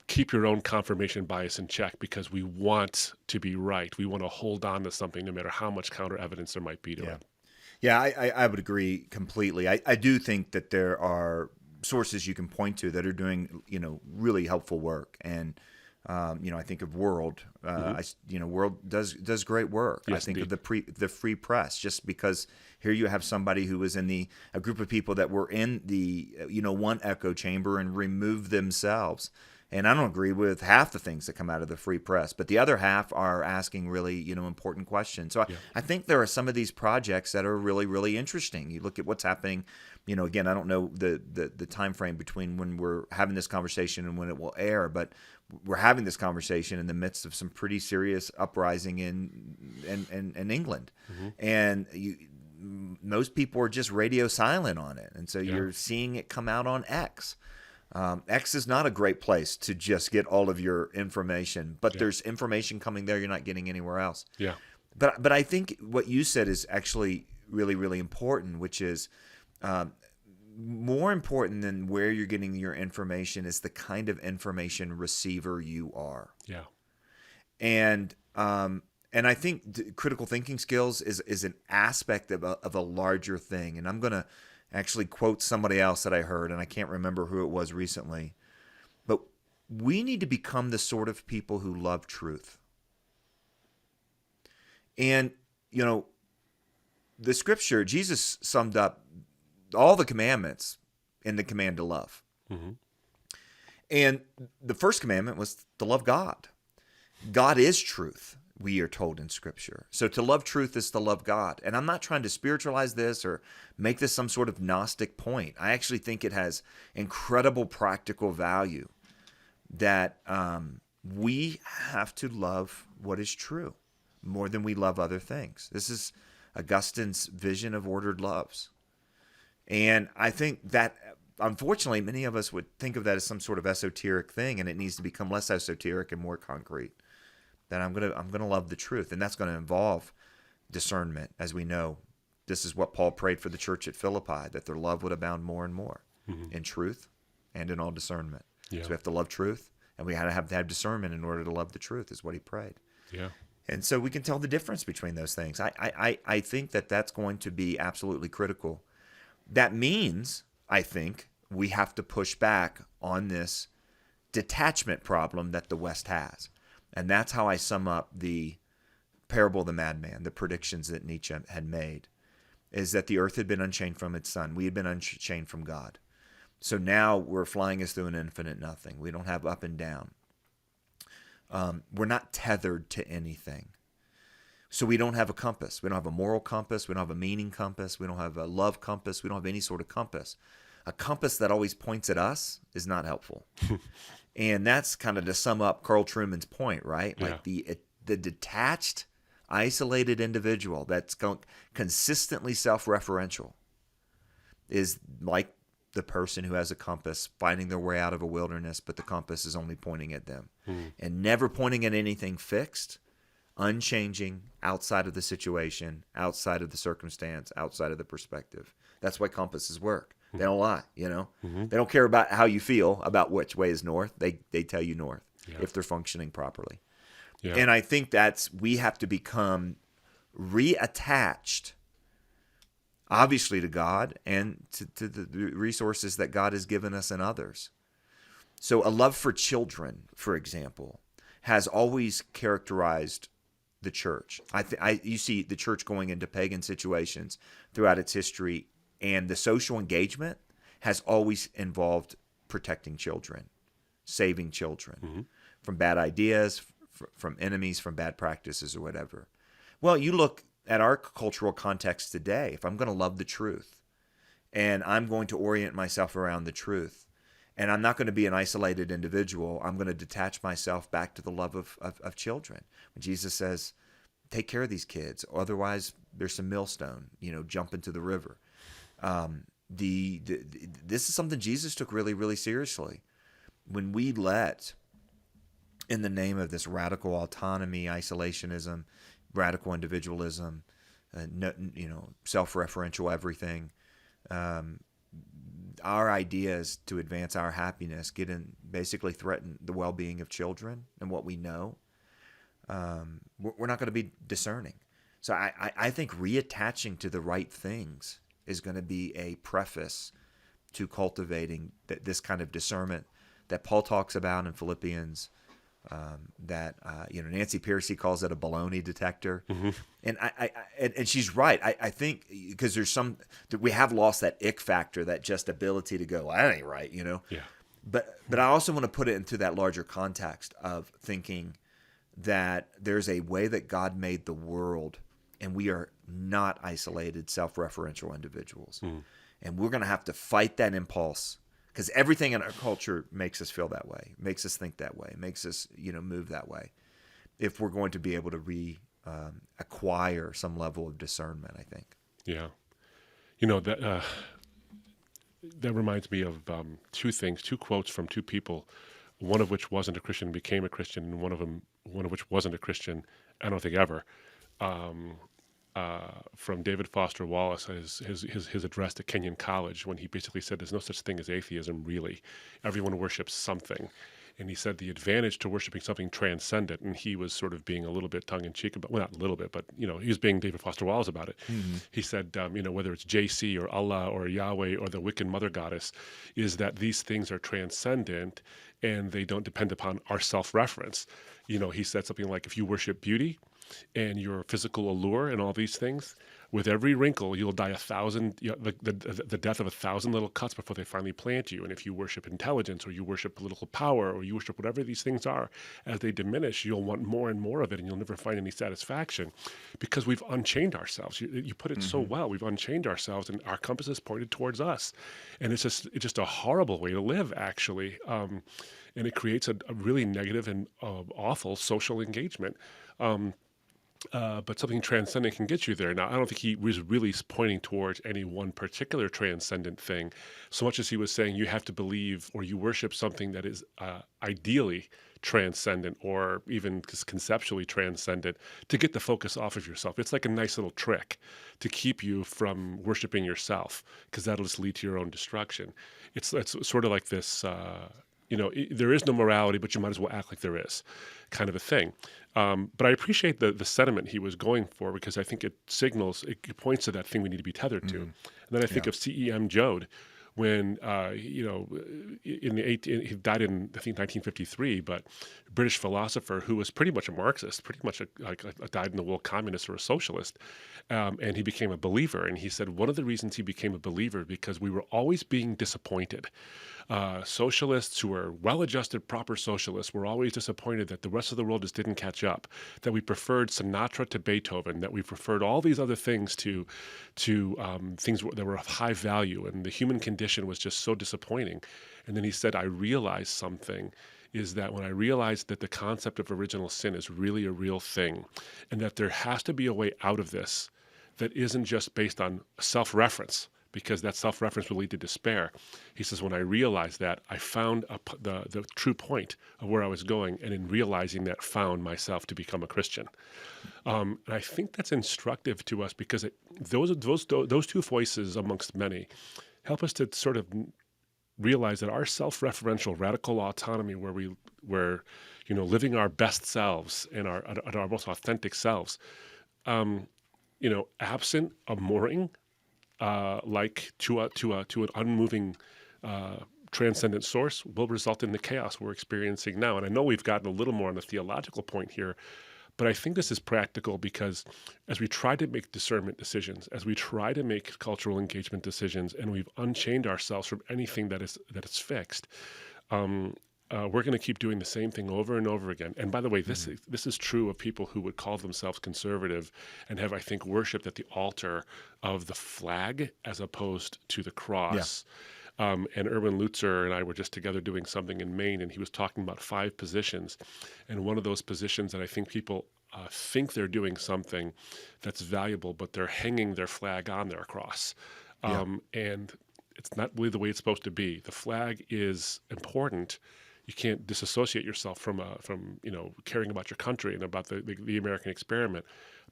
keep your own confirmation bias in check, because we want to be right. We want to hold on to something no matter how much counter evidence there might be to it. Yeah, I would agree completely. I do think that there are sources you can point to that are doing, really helpful work. And, I think of World. World does great work. Yes, I think indeed. of the Free Press, just because here you have somebody who was in a group of people that were in the, one echo chamber and removed themselves. And I don't agree with half the things that come out of the Free Press, but the other half are asking really, important questions. So I think there are some of these projects that are really, really interesting. You look at what's happening. Again, I don't know the time frame between when we're having this conversation and when it will air, but we're having this conversation in the midst of some pretty serious uprising in England, and most people are just radio silent on it, and so you're seeing it come out on X. X is not a great place to just get all of your information, but there's information coming there you're not getting anywhere else. Yeah. But I think what you said is actually really, really important, which is more important than where you're getting your information is the kind of information receiver you are. Yeah. And I think critical thinking skills is an aspect of a larger thing. And I'm going to actually quote somebody else that I heard, and I can't remember who it was recently, but we need to become the sort of people who love truth. And, the scripture, Jesus summed up all the commandments in the command to love. Mm-hmm. And the first commandment was to love God. God is truth, we are told in Scripture. So to love truth is to love God. And I'm not trying to spiritualize this or make this some sort of Gnostic point. I actually think it has incredible practical value that we have to love what is true more than we love other things. This is Augustine's vision of ordered loves. And I think that, unfortunately, many of us would think of that as some sort of esoteric thing, and it needs to become less esoteric and more concrete. That I'm gonna love the truth, and that's going to involve discernment. As we know, this is what Paul prayed for the church at Philippi, that their love would abound more and more in truth and in all discernment. Yeah. So we have to love truth, and we have to have discernment in order to love the truth, is what he prayed. Yeah. And so we can tell the difference between those things. I think that that's going to be absolutely critical. That means, I think, we have to push back on this detachment problem that the West has. And that's how I sum up the parable of the madman, the predictions that Nietzsche had made, is that the earth had been unchained from its sun. We had been unchained from God. So now we're flying us through an infinite nothing. We don't have up and down. We're not tethered to anything. So we don't have a compass. We don't have a moral compass. We don't have a meaning compass. We don't have a love compass. We don't have any sort of compass. A compass that always points at us is not helpful. And that's kind of to sum up Carl Trueman's point, right? Yeah. Like the detached, isolated individual that's consistently self-referential is like the person who has a compass finding their way out of a wilderness, but the compass is only pointing at them and never pointing at anything fixed, unchanging, outside of the situation, outside of the circumstance, outside of the perspective. That's why compasses work. They don't lie, you know. They don't care about how you feel about which way is north. They tell you north if they're functioning properly. Yeah. And I think we have to become reattached, obviously, to God and to the resources that God has given us and others. So a love for children, for example, has always characterized the church. You see the church going into pagan situations throughout its history, and the social engagement has always involved protecting children, saving children from bad ideas, from enemies, from bad practices or whatever. Well, you look at our cultural context today. If I'm going to love the truth and I'm going to orient myself around the truth, and I'm not going to be an isolated individual, I'm going to detach myself back to the love of children. When Jesus says, take care of these kids, otherwise there's some millstone, jump into the river. This is something Jesus took really, really seriously. When we let, in the name of this radical autonomy, isolationism, radical individualism, self-referential everything, our ideas to advance our happiness basically threaten the well-being of children and what we know. We're not going to be discerning. So I think reattaching to the right things is going to be a preface to cultivating this kind of discernment that Paul talks about in Philippians, that Nancy Pearcey calls it a baloney detector. And and she's right. I think because there's that we have lost that ick factor, that just ability to go, that ain't right, Yeah. But I also want to put it into that larger context of thinking that there's a way that God made the world, and we are not isolated, self-referential individuals. And we're going to have to fight that impulse, because everything in our culture makes us feel that way, makes us think that way, makes us move that way, if we're going to be able to acquire some level of discernment, I think. Yeah. That reminds me of two quotes from two people, one of which wasn't a Christian, became a Christian, and one of which wasn't a Christian, I don't think ever. From David Foster Wallace, his address to Kenyon College, when he basically said there's no such thing as atheism, really. Everyone worships something. And he said the advantage to worshiping something transcendent, and he was sort of being a little bit tongue-in-cheek about, well, not a little bit, but, he was being David Foster Wallace about it. He said, whether it's JC or Allah or Yahweh or the Wiccan mother goddess, is that these things are transcendent and they don't depend upon our self-reference. He said something like, if you worship beauty and your physical allure and all these things, with every wrinkle, you'll die the death of 1,000 little cuts before they finally plant you. And if you worship intelligence, or you worship political power, or you worship whatever these things are, as they diminish, you'll want more and more of it, and you'll never find any satisfaction, because we've unchained ourselves. You put it so well. We've unchained ourselves, and our compass is pointed towards us, and it's just a horrible way to live, actually. And it creates a really negative and awful social engagement. But something transcendent can get you there. Now, I don't think he was really pointing towards any one particular transcendent thing, so much as he was saying you have to believe, or you worship something that is ideally transcendent, or even conceptually transcendent, to get the focus off of yourself. It's like a nice little trick to keep you from worshiping yourself, because that'll just lead to your own destruction. It's sort of like this, there is no morality, but you might as well act like there is, kind of a thing. But I appreciate the sentiment he was going for, because I think it points to that thing we need to be tethered to. And then I think of C.E.M. Joad, when he died in, I think, 1953, but a British philosopher who was pretty much a Marxist, pretty much a dyed-in-the-wool communist or a socialist, and he became a believer. And he said one of the reasons he became a believer, because we were always being disappointed. Socialists who were well-adjusted, proper socialists, were always disappointed that the rest of the world just didn't catch up, that we preferred Sinatra to Beethoven, that we preferred all these other things to things that were of high value, and the human condition condition was just so disappointing. And then he said, I realized something, is that when I realized that the concept of original sin is really a real thing, and that there has to be a way out of this that isn't just based on self-reference, because that self-reference will lead to despair. He says, when I realized that, I found the true point of where I was going, and in realizing that, found myself to become a Christian. And I think that's instructive to us, because those two voices amongst many help us to sort of realize that our self-referential radical autonomy, where living our best selves and our most authentic selves, absent a mooring, like to an unmoving transcendent source, will result in the chaos we're experiencing now. And I know we've gotten a little more on the theological point here, but I think this is practical, because as we try to make discernment decisions, as we try to make cultural engagement decisions, and we've unchained ourselves from anything that is fixed, we're going to keep doing the same thing over and over again. And by the way, this is true of people who would call themselves conservative and have, I think, worshipped at the altar of the flag as opposed to the cross. And Erwin Lutzer and I were just together doing something in Maine, and he was talking about 5 positions. And one of those positions that I think people think they're doing something that's valuable, but they're hanging their flag on their cross. And it's not really the way it's supposed to be. The flag is important. You can't disassociate yourself from caring about your country and about the American experiment.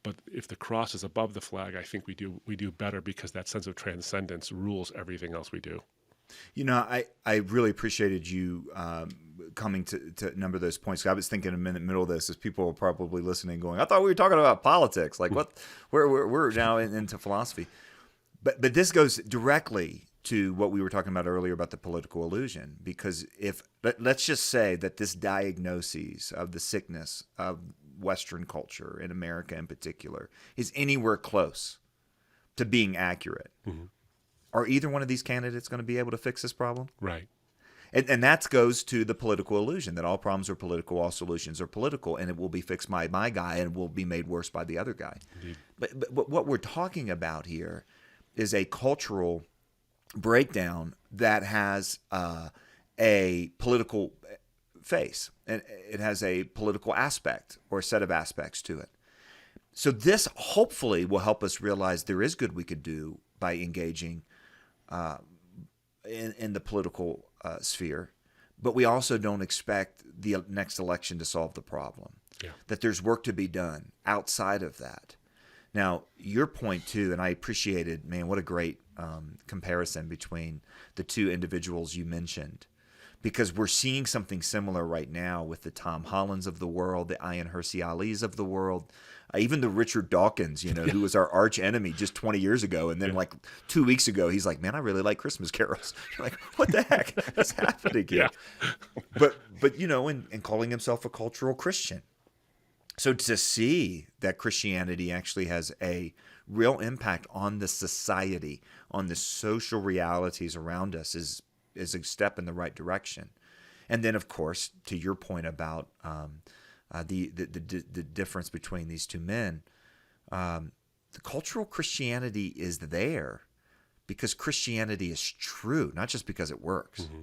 But if the cross is above the flag, I think we do better, because that sense of transcendence rules everything else we do. I really appreciated you coming to a number of those points. I was thinking in the middle of this, as people are probably listening, going, "I thought we were talking about politics. Like what? We're now into philosophy." But this goes directly to what we were talking about earlier about the political illusion, because let's just say that this diagnosis of the sickness of Western culture, in America in particular, is anywhere close to being accurate. Mm-hmm. Are either one of these candidates going to be able to fix this problem? Right. And that goes to the political illusion that all problems are political, all solutions are political, and it will be fixed by my guy and will be made worse by the other guy. Indeed. But what we're talking about here is a cultural breakdown that has a political face, and it has a political aspect or a set of aspects to it. So this hopefully will help us realize there is good we could do by engaging in the political sphere, but we also don't expect the next election to solve the problem. Yeah. That there's work to be done outside of that. Now, your point too, and I appreciated, man, what a great comparison between the two individuals you mentioned, because we're seeing something similar right now with the Tom Hollands of the world, the Ayaan Hirsi Alis of the world, even the Richard Dawkins, who was our arch enemy just 20 years ago. And then like 2 weeks ago, he's like, man, I really like Christmas carols. You're like, what the heck is happening here? Yeah. But and calling himself a cultural Christian. So to see that Christianity actually has a real impact on the society, on the social realities around us is a step in the right direction. And then, of course, to your point about the difference between these two men, the cultural Christianity is there because Christianity is true, not just because it works. Mm-hmm.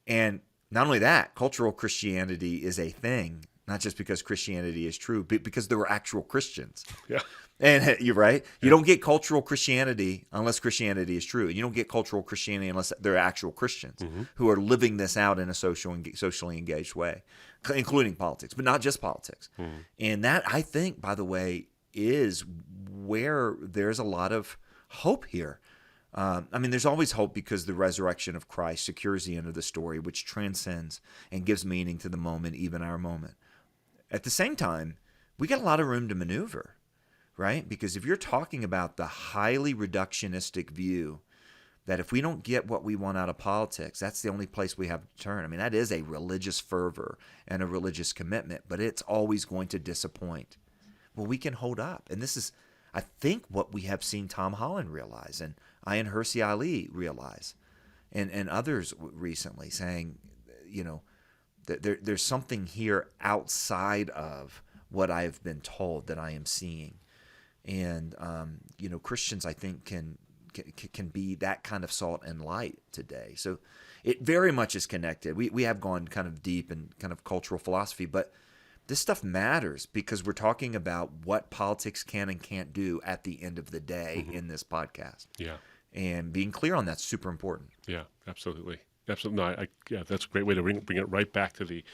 And not only that, cultural Christianity is a thing, not just because Christianity is true, but because there were actual Christians. Yeah. And you're right. You don't get cultural Christianity unless Christianity is true. And you don't get cultural Christianity unless they're actual Christians who are living this out in a socially engaged way, including politics, but not just politics. And that, I think, by the way, is where there's a lot of hope here. There's always hope because the resurrection of Christ secures the end of the story, which transcends and gives meaning to the moment, even our moment. At the same time, we got a lot of room to maneuver, right? Because if you're talking about the highly reductionistic view that if we don't get what we want out of politics, that's the only place we have to turn. That is a religious fervor and a religious commitment, but it's always going to disappoint. Well, we can hold up. And this is, I think, what we have seen Tom Holland realize and Ayaan Hirsi Ali realize and others recently saying, that there's something here outside of what I've been told that I am seeing. And, Christians, I think, can can be that kind of salt and light today. So it very much is connected. We have gone kind of deep in kind of cultural philosophy, but this stuff matters because we're talking about what politics can and can't do at the end of the day in this podcast. Yeah. And being clear on that's super important. Yeah, absolutely. Absolutely. No, yeah, that's a great way to bring it right back to the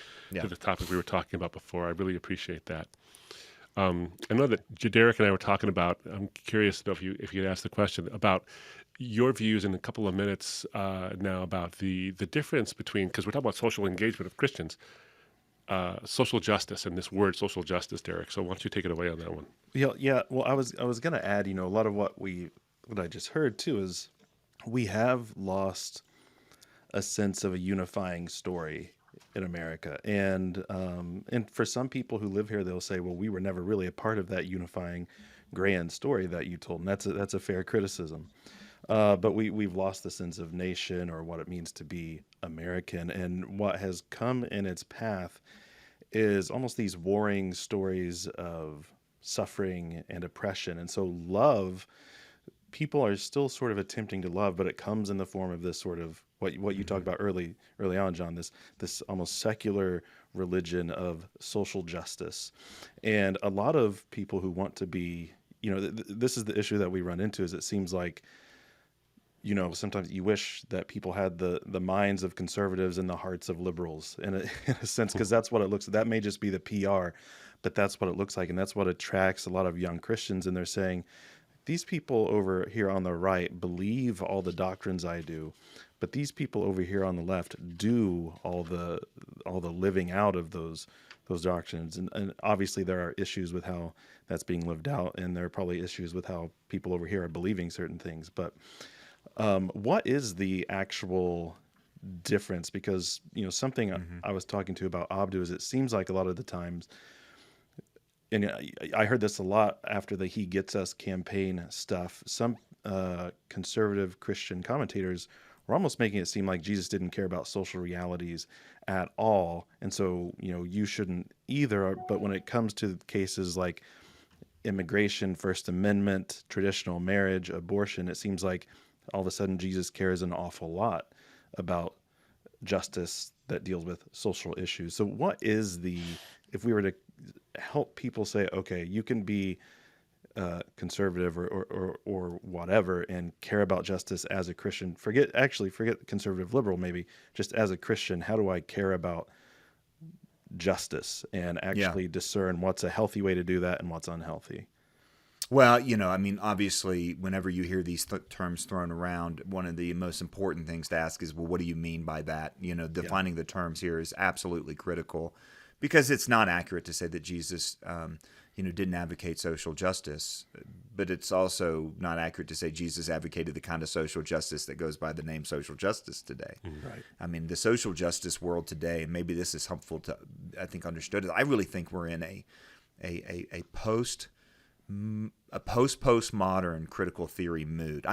topic we were talking about before. I really appreciate that. I know that Derek and I were talking about, I'm curious if you could ask the question about your views in a couple of minutes now about the difference between, because we're talking about social engagement of Christians, social justice, and this word social justice, Derek. So why don't you take it away on that one? Yeah. Well, I was going to add, a lot of what I just heard too is we have lost a sense of a unifying story in America, and for some people who live here, they'll say, "Well, we were never really a part of that unifying grand story that you told," and that's a fair criticism. But we've lost the sense of nation or what it means to be American, and what has come in its path is almost these warring stories of suffering and oppression, and so love. People are still sort of attempting to love, but it comes in the form of this sort of what you talked about early on, John. This almost secular religion of social justice, and a lot of people who want to be, this is the issue that we run into. Is it seems like, sometimes you wish that people had the minds of conservatives and the hearts of liberals in a sense, because that's what it looks. That may just be the PR, but that's what it looks like, and that's what attracts a lot of young Christians. And they're saying, these people over here on the right believe all the doctrines I do, but these people over here on the left do all the living out of those doctrines. And obviously there are issues with how that's being lived out, and there are probably issues with how people over here are believing certain things. But what is the actual difference? Because something I was talking to about Abdu is it seems like a lot of the times. And I heard this a lot after the He Gets Us campaign stuff. Some conservative Christian commentators were almost making it seem like Jesus didn't care about social realities at all. And so, you shouldn't either. But when it comes to cases like immigration, First Amendment, traditional marriage, abortion, it seems like all of a sudden Jesus cares an awful lot about justice that deals with social issues. So what is if we were to help people say, okay, you can be conservative or whatever and care about justice as a Christian, forget conservative liberal, maybe just as a Christian, how do I care about justice and actually discern what's a healthy way to do that and what's unhealthy? Well, obviously, whenever you hear these terms thrown around, one of the most important things to ask is, well, what do you mean by that? Defining the terms here is absolutely critical, because it's not accurate to say that Jesus, didn't advocate social justice, but it's also not accurate to say Jesus advocated the kind of social justice that goes by the name social justice today. Right. I mean, the social justice world today, and maybe this is helpful to, I think, understood. I really think we're in a postmodern critical theory mood.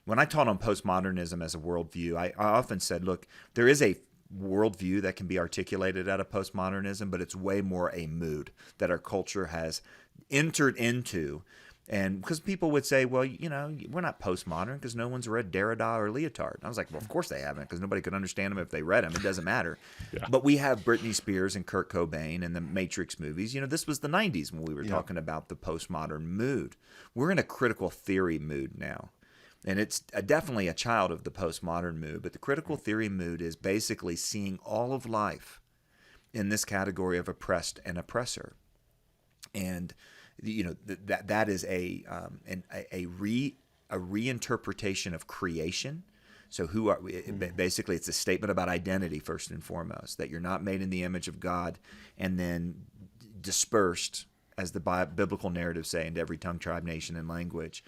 When I taught on postmodernism as a worldview, I often said, look, there is a worldview that can be articulated out of postmodernism, but it's way more a mood that our culture has entered into. And because people would say, well, we're not postmodern because no one's read Derrida or Lyotard. And I was like, well, of course they haven't, because nobody could understand them if they read them. It doesn't matter. But we have Britney Spears and Kurt Cobain and the Matrix movies. This was the 90s when we were talking about the postmodern mood. We're in a critical theory mood now. And it's definitely a child of the postmodern mood. But the critical theory mood is basically seeing all of life in this category of oppressed and oppressor. And that is a reinterpretation of creation. So basically it's a statement about identity first and foremost, that you're not made in the image of God, and then dispersed, as the biblical narratives say, into every tongue, tribe, nation, and language.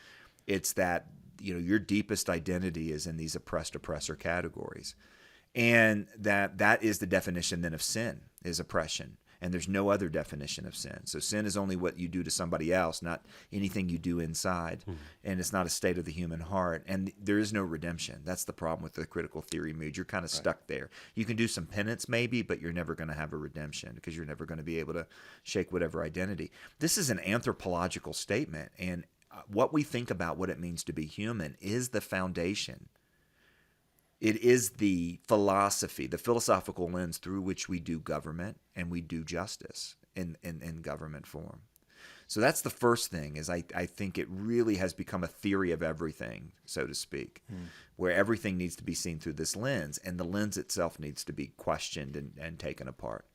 It's that your deepest identity is in these oppressed oppressor categories, and that is the definition then of sin, is oppression. And there's no other definition of sin. So sin is only what you do to somebody else, not anything you do inside. And it's not a state of the human heart. And there is no redemption. That's the problem with the critical theory mood. You're kind of stuck there. You can do some penance maybe, but you're never going to have a redemption, because you're never going to be able to shake whatever identity. This is an anthropological statement. And what we think about what it means to be human is the foundation. It is the philosophy, the philosophical lens through which we do government and we do justice in government form. So that's the first thing, is I think it really has become a theory of everything, so to speak, where everything needs to be seen through this lens, and the lens itself needs to be questioned and taken apart.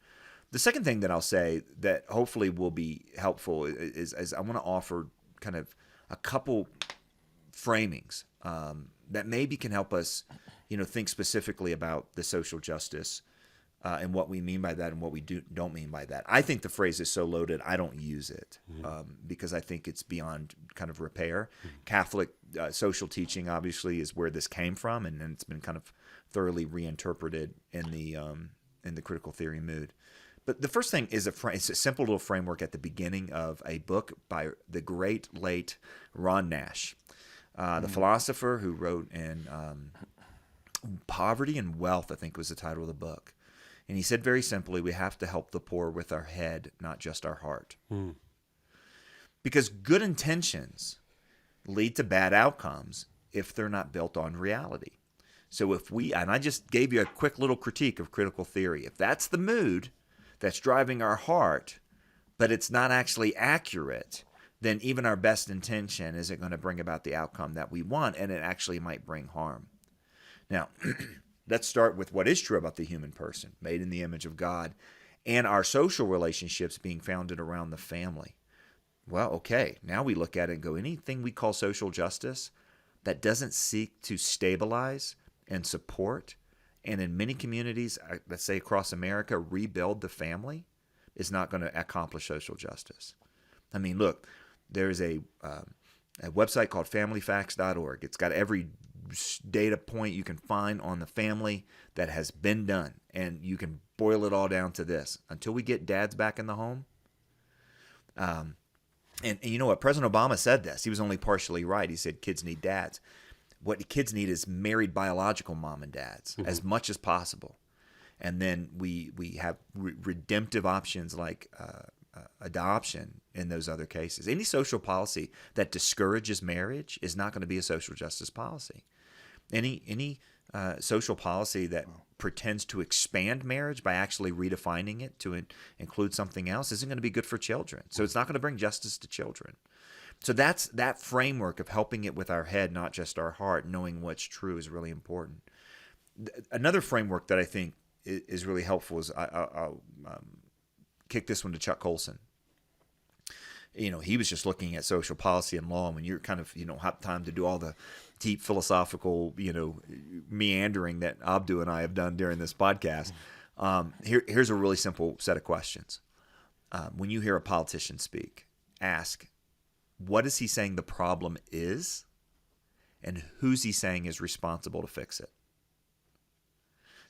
The second thing that I'll say that hopefully will be helpful is I want to offer kind of a couple framings that maybe can help us, think specifically about the social justice and what we mean by that and what we don't mean by that. I think the phrase is so loaded, I don't use it because I think it's beyond kind of repair. Catholic social teaching obviously is where this came from, and it's been kind of thoroughly reinterpreted in the critical theory mood. But the first thing is it's a simple little framework at the beginning of a book by the great late Ron Nash, the philosopher who wrote in Poverty and Wealth, I think was the title of the book. And he said very simply, we have to help the poor with our head, not just our heart. Because good intentions lead to bad outcomes if they're not built on reality. So and I just gave you a quick little critique of critical theory. If that's the mood that's driving our heart, but it's not actually accurate, then even our best intention isn't going to bring about the outcome that we want, and it actually might bring harm. Now, let's start with what is true about the human person, made in the image of God, and our social relationships being founded around the family. Well, okay, now we look at it and go, anything we call social justice that doesn't seek to stabilize and support, and in many communities, let's say across America, rebuild the family, is not going to accomplish social justice. I mean, look, there's a website called familyfacts.org. It's got every data point you can find on the family that has been done, and you can boil it all down to this: until we get dads back in the home. And you know what? President Obama said this. He was only partially right. He said kids need dads. What kids need is married biological mom and dads as much as possible. And then we have redemptive options like adoption in those other cases. Any social policy that discourages marriage is not going to be a social justice policy. Any social policy that pretends to expand marriage by actually redefining it to include something else isn't going to be good for children. So it's not going to bring justice to children. So that framework of helping it with our head, not just our heart, knowing what's true, is really important. Another framework that I think is really helpful is I'll kick this one to Chuck Colson. He was just looking at social policy and law, and when you're kind of, have time to do all the deep philosophical, meandering that Abdu and I have done during this podcast. Here's a really simple set of questions. When you hear a politician speak, ask, what is he saying the problem is, and who's he saying is responsible to fix it?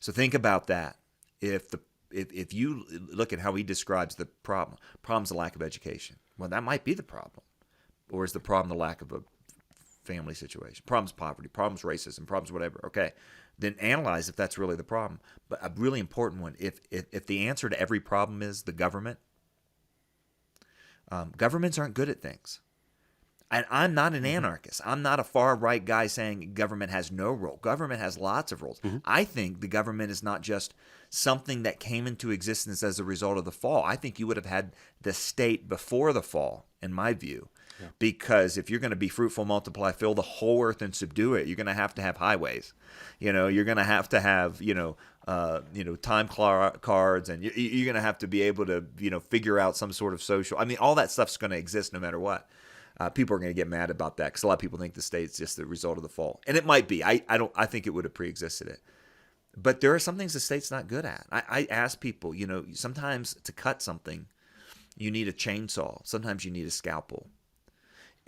So think about that. If you look at how he describes the problem's the lack of education. Well, that might be the problem. Or is the problem the lack of a family situation? Problem's poverty, problem's racism, problem's whatever. Okay, then analyze if that's really the problem. But a really important one, if the answer to every problem is the government, governments aren't good at things. And I'm not an anarchist. I'm not a far-right guy saying government has no role. Government has lots of roles. I think the government is not just something that came into existence as a result of the fall. I think you would have had the state before the fall, in my view. Yeah. Because if you're going to be fruitful, multiply, fill the whole earth and subdue it, you're going to have highways. You're going to have time cards, and you're going to have to be able to, figure out some sort of social. I mean, all that stuff's going to exist no matter what. People are going to get mad about that because a lot of people think the state's just the result of the fall, and it might be. I think it would have preexisted it, but there are some things the state's not good at. I ask people, sometimes to cut something, you need a chainsaw. Sometimes you need a scalpel,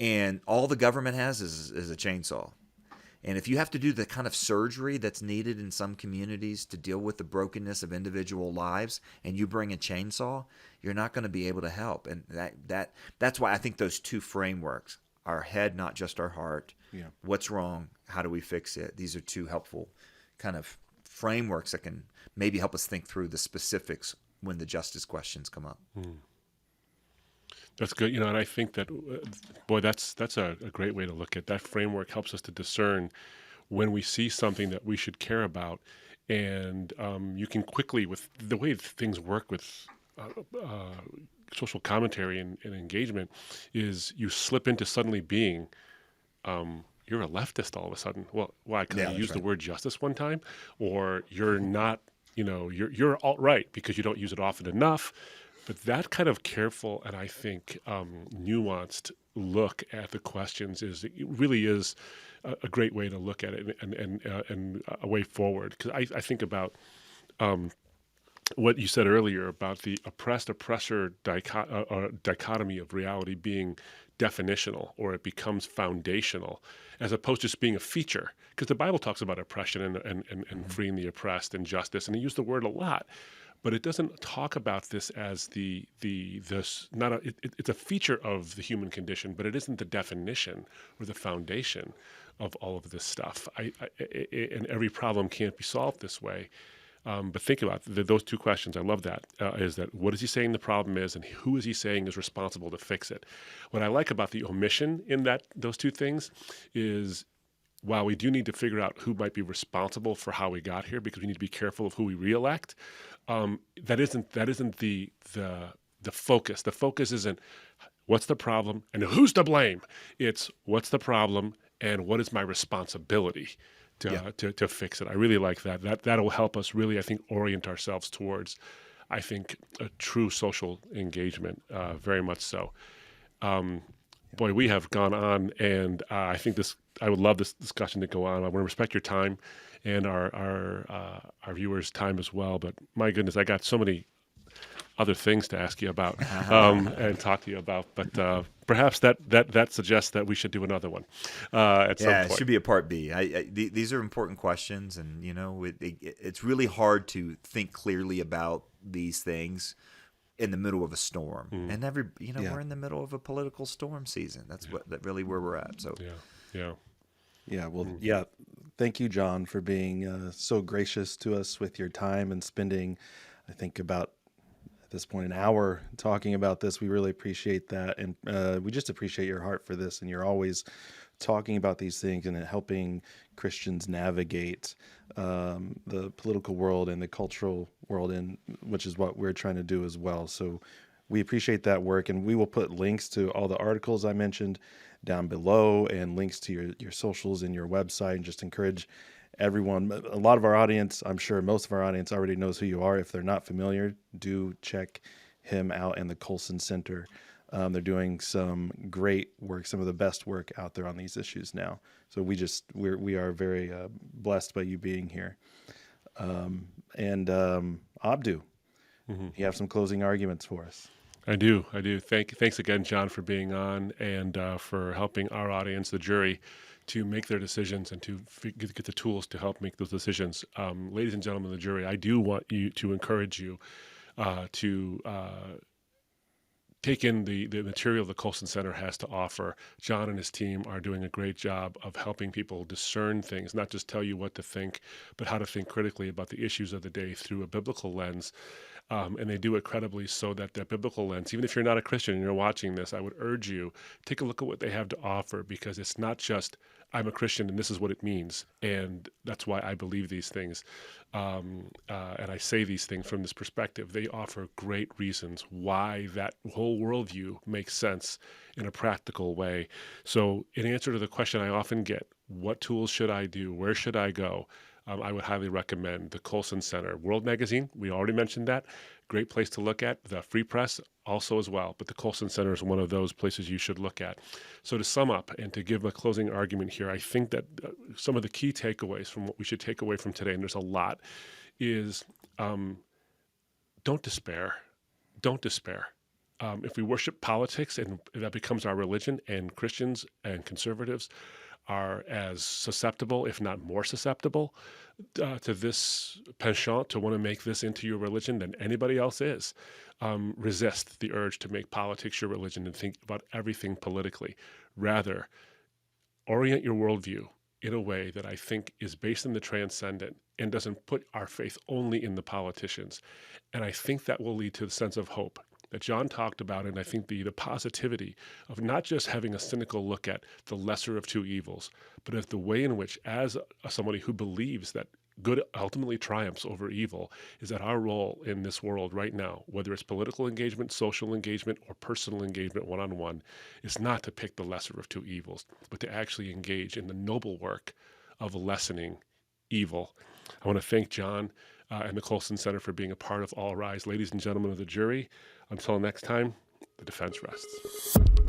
and all the government has is a chainsaw. And if you have to do the kind of surgery that's needed in some communities to deal with the brokenness of individual lives, and you bring a chainsaw, you're not going to be able to help. And that's why I think those two frameworks, our head, not just our heart, what's wrong, how do we fix it? These are two helpful kind of frameworks that can maybe help us think through the specifics when the justice questions come up. That's good. And I think that, boy, that's a great way to look at that. Framework helps us to discern when we see something that we should care about, and you can quickly, with the way things work with social commentary and engagement, is you slip into suddenly being you're a leftist all of a sudden. Well, why? Because Yeah, you that's used the right. word justice one time, or you're not. You're alt right because you don't use it often enough. But that kind of careful and I think nuanced look at the questions it really is a great way to look at it and a way forward. Because I think about what you said earlier about the oppressed oppressor dichotomy of reality being definitional, or it becomes foundational, as opposed to just being a feature, because the Bible talks about oppression and Mhm. freeing the oppressed and justice, and it used the word a lot, but it doesn't talk about this as this not a, it's a feature of the human condition, but it isn't the definition or the foundation of all of this stuff. And every problem can't be solved this way. But think about those two questions. I love that. Is that what is he saying the problem is, and who is he saying is responsible to fix it? What I like about the omission in those two things is, while we do need to figure out who might be responsible for how we got here, because we need to be careful of who we reelect, that isn't the focus. The focus isn't what's the problem and who's to blame. It's what's the problem and what is my responsibility Yeah. to fix it. I really like that. That'll help us really, I think, orient ourselves towards, I think, a true social engagement. Very much so. Um, Boy, we have gone on, and I think I would love this discussion to go on. I want to respect your time and our viewers' time as well. But my goodness, I got so many other things to ask you about and talk to you about. But perhaps that suggests that we should do another one at some Yeah, it point. should be a part B. These are important questions, and it's really hard to think clearly about these things in the middle of a storm. Mm, And Yeah. we're in the middle of a political storm season. That's really where we're at. So yeah, yeah. Yeah. Well, Mm. yeah. Thank you, John, for being so gracious to us with your time and spending, I think, about at this point, an hour talking about this. We really appreciate that. And we just appreciate your heart for this. And you're always talking about these things and helping Christians navigate the political world and the cultural world, which is what we're trying to do as well. So we appreciate that work. And we will put links to all the articles I mentioned down below and links to your socials and your website, and just encourage everyone. A lot of our audience, I'm sure most of our audience already knows who you are. If they're not familiar, do check him out and the Colson Center. They're doing some great work, some of the best work out there on these issues now. So we are very blessed by you being here. And Abdu, Hmm. you have some closing arguments for us. I do. Thanks again, John, for being on and for helping our audience, the jury, to make their decisions and to get the tools to help make those decisions. Ladies and gentlemen of the jury, I do want you to encourage you to take in the material the Colson Center has to offer. John and his team are doing a great job of helping people discern things, not just tell you what to think, but how to think critically about the issues of the day through a biblical lens. And they do it credibly, so that their biblical lens, even if you're not a Christian and you're watching this, I would urge you, take a look at what they have to offer, because it's not just, I'm a Christian and this is what it means, and that's why I believe these things. And I say these things from this perspective. They offer great reasons why that whole worldview makes sense in a practical way. So, in answer to the question I often get, what tools should I do? Where should I go? I would highly recommend the Colson Center. World Magazine, we already mentioned that. Great place to look at. The Free Press also as well. But the Colson Center is one of those places you should look at. So to sum up and to give a closing argument here, I think that some of the key takeaways from what we should take away from today, and there's a lot, is don't despair. Don't despair. If we worship politics and that becomes our religion, and Christians and conservatives are as susceptible, if not more susceptible, to this penchant to want to make this into your religion than anybody else is. Resist the urge to make politics your religion and think about everything politically. Rather, orient your worldview in a way that I think is based in the transcendent and doesn't put our faith only in the politicians. And I think that will lead to a sense of hope, that John talked about, and I think the positivity of not just having a cynical look at the lesser of two evils, but at the way in which, as somebody who believes that good ultimately triumphs over evil, is that our role in this world right now, whether it's political engagement, social engagement, or personal engagement one-on-one, is not to pick the lesser of two evils, but to actually engage in the noble work of lessening evil. I want to thank John and the Colson Center for being a part of All Rise. Ladies and gentlemen of the jury, until next time, the defense rests.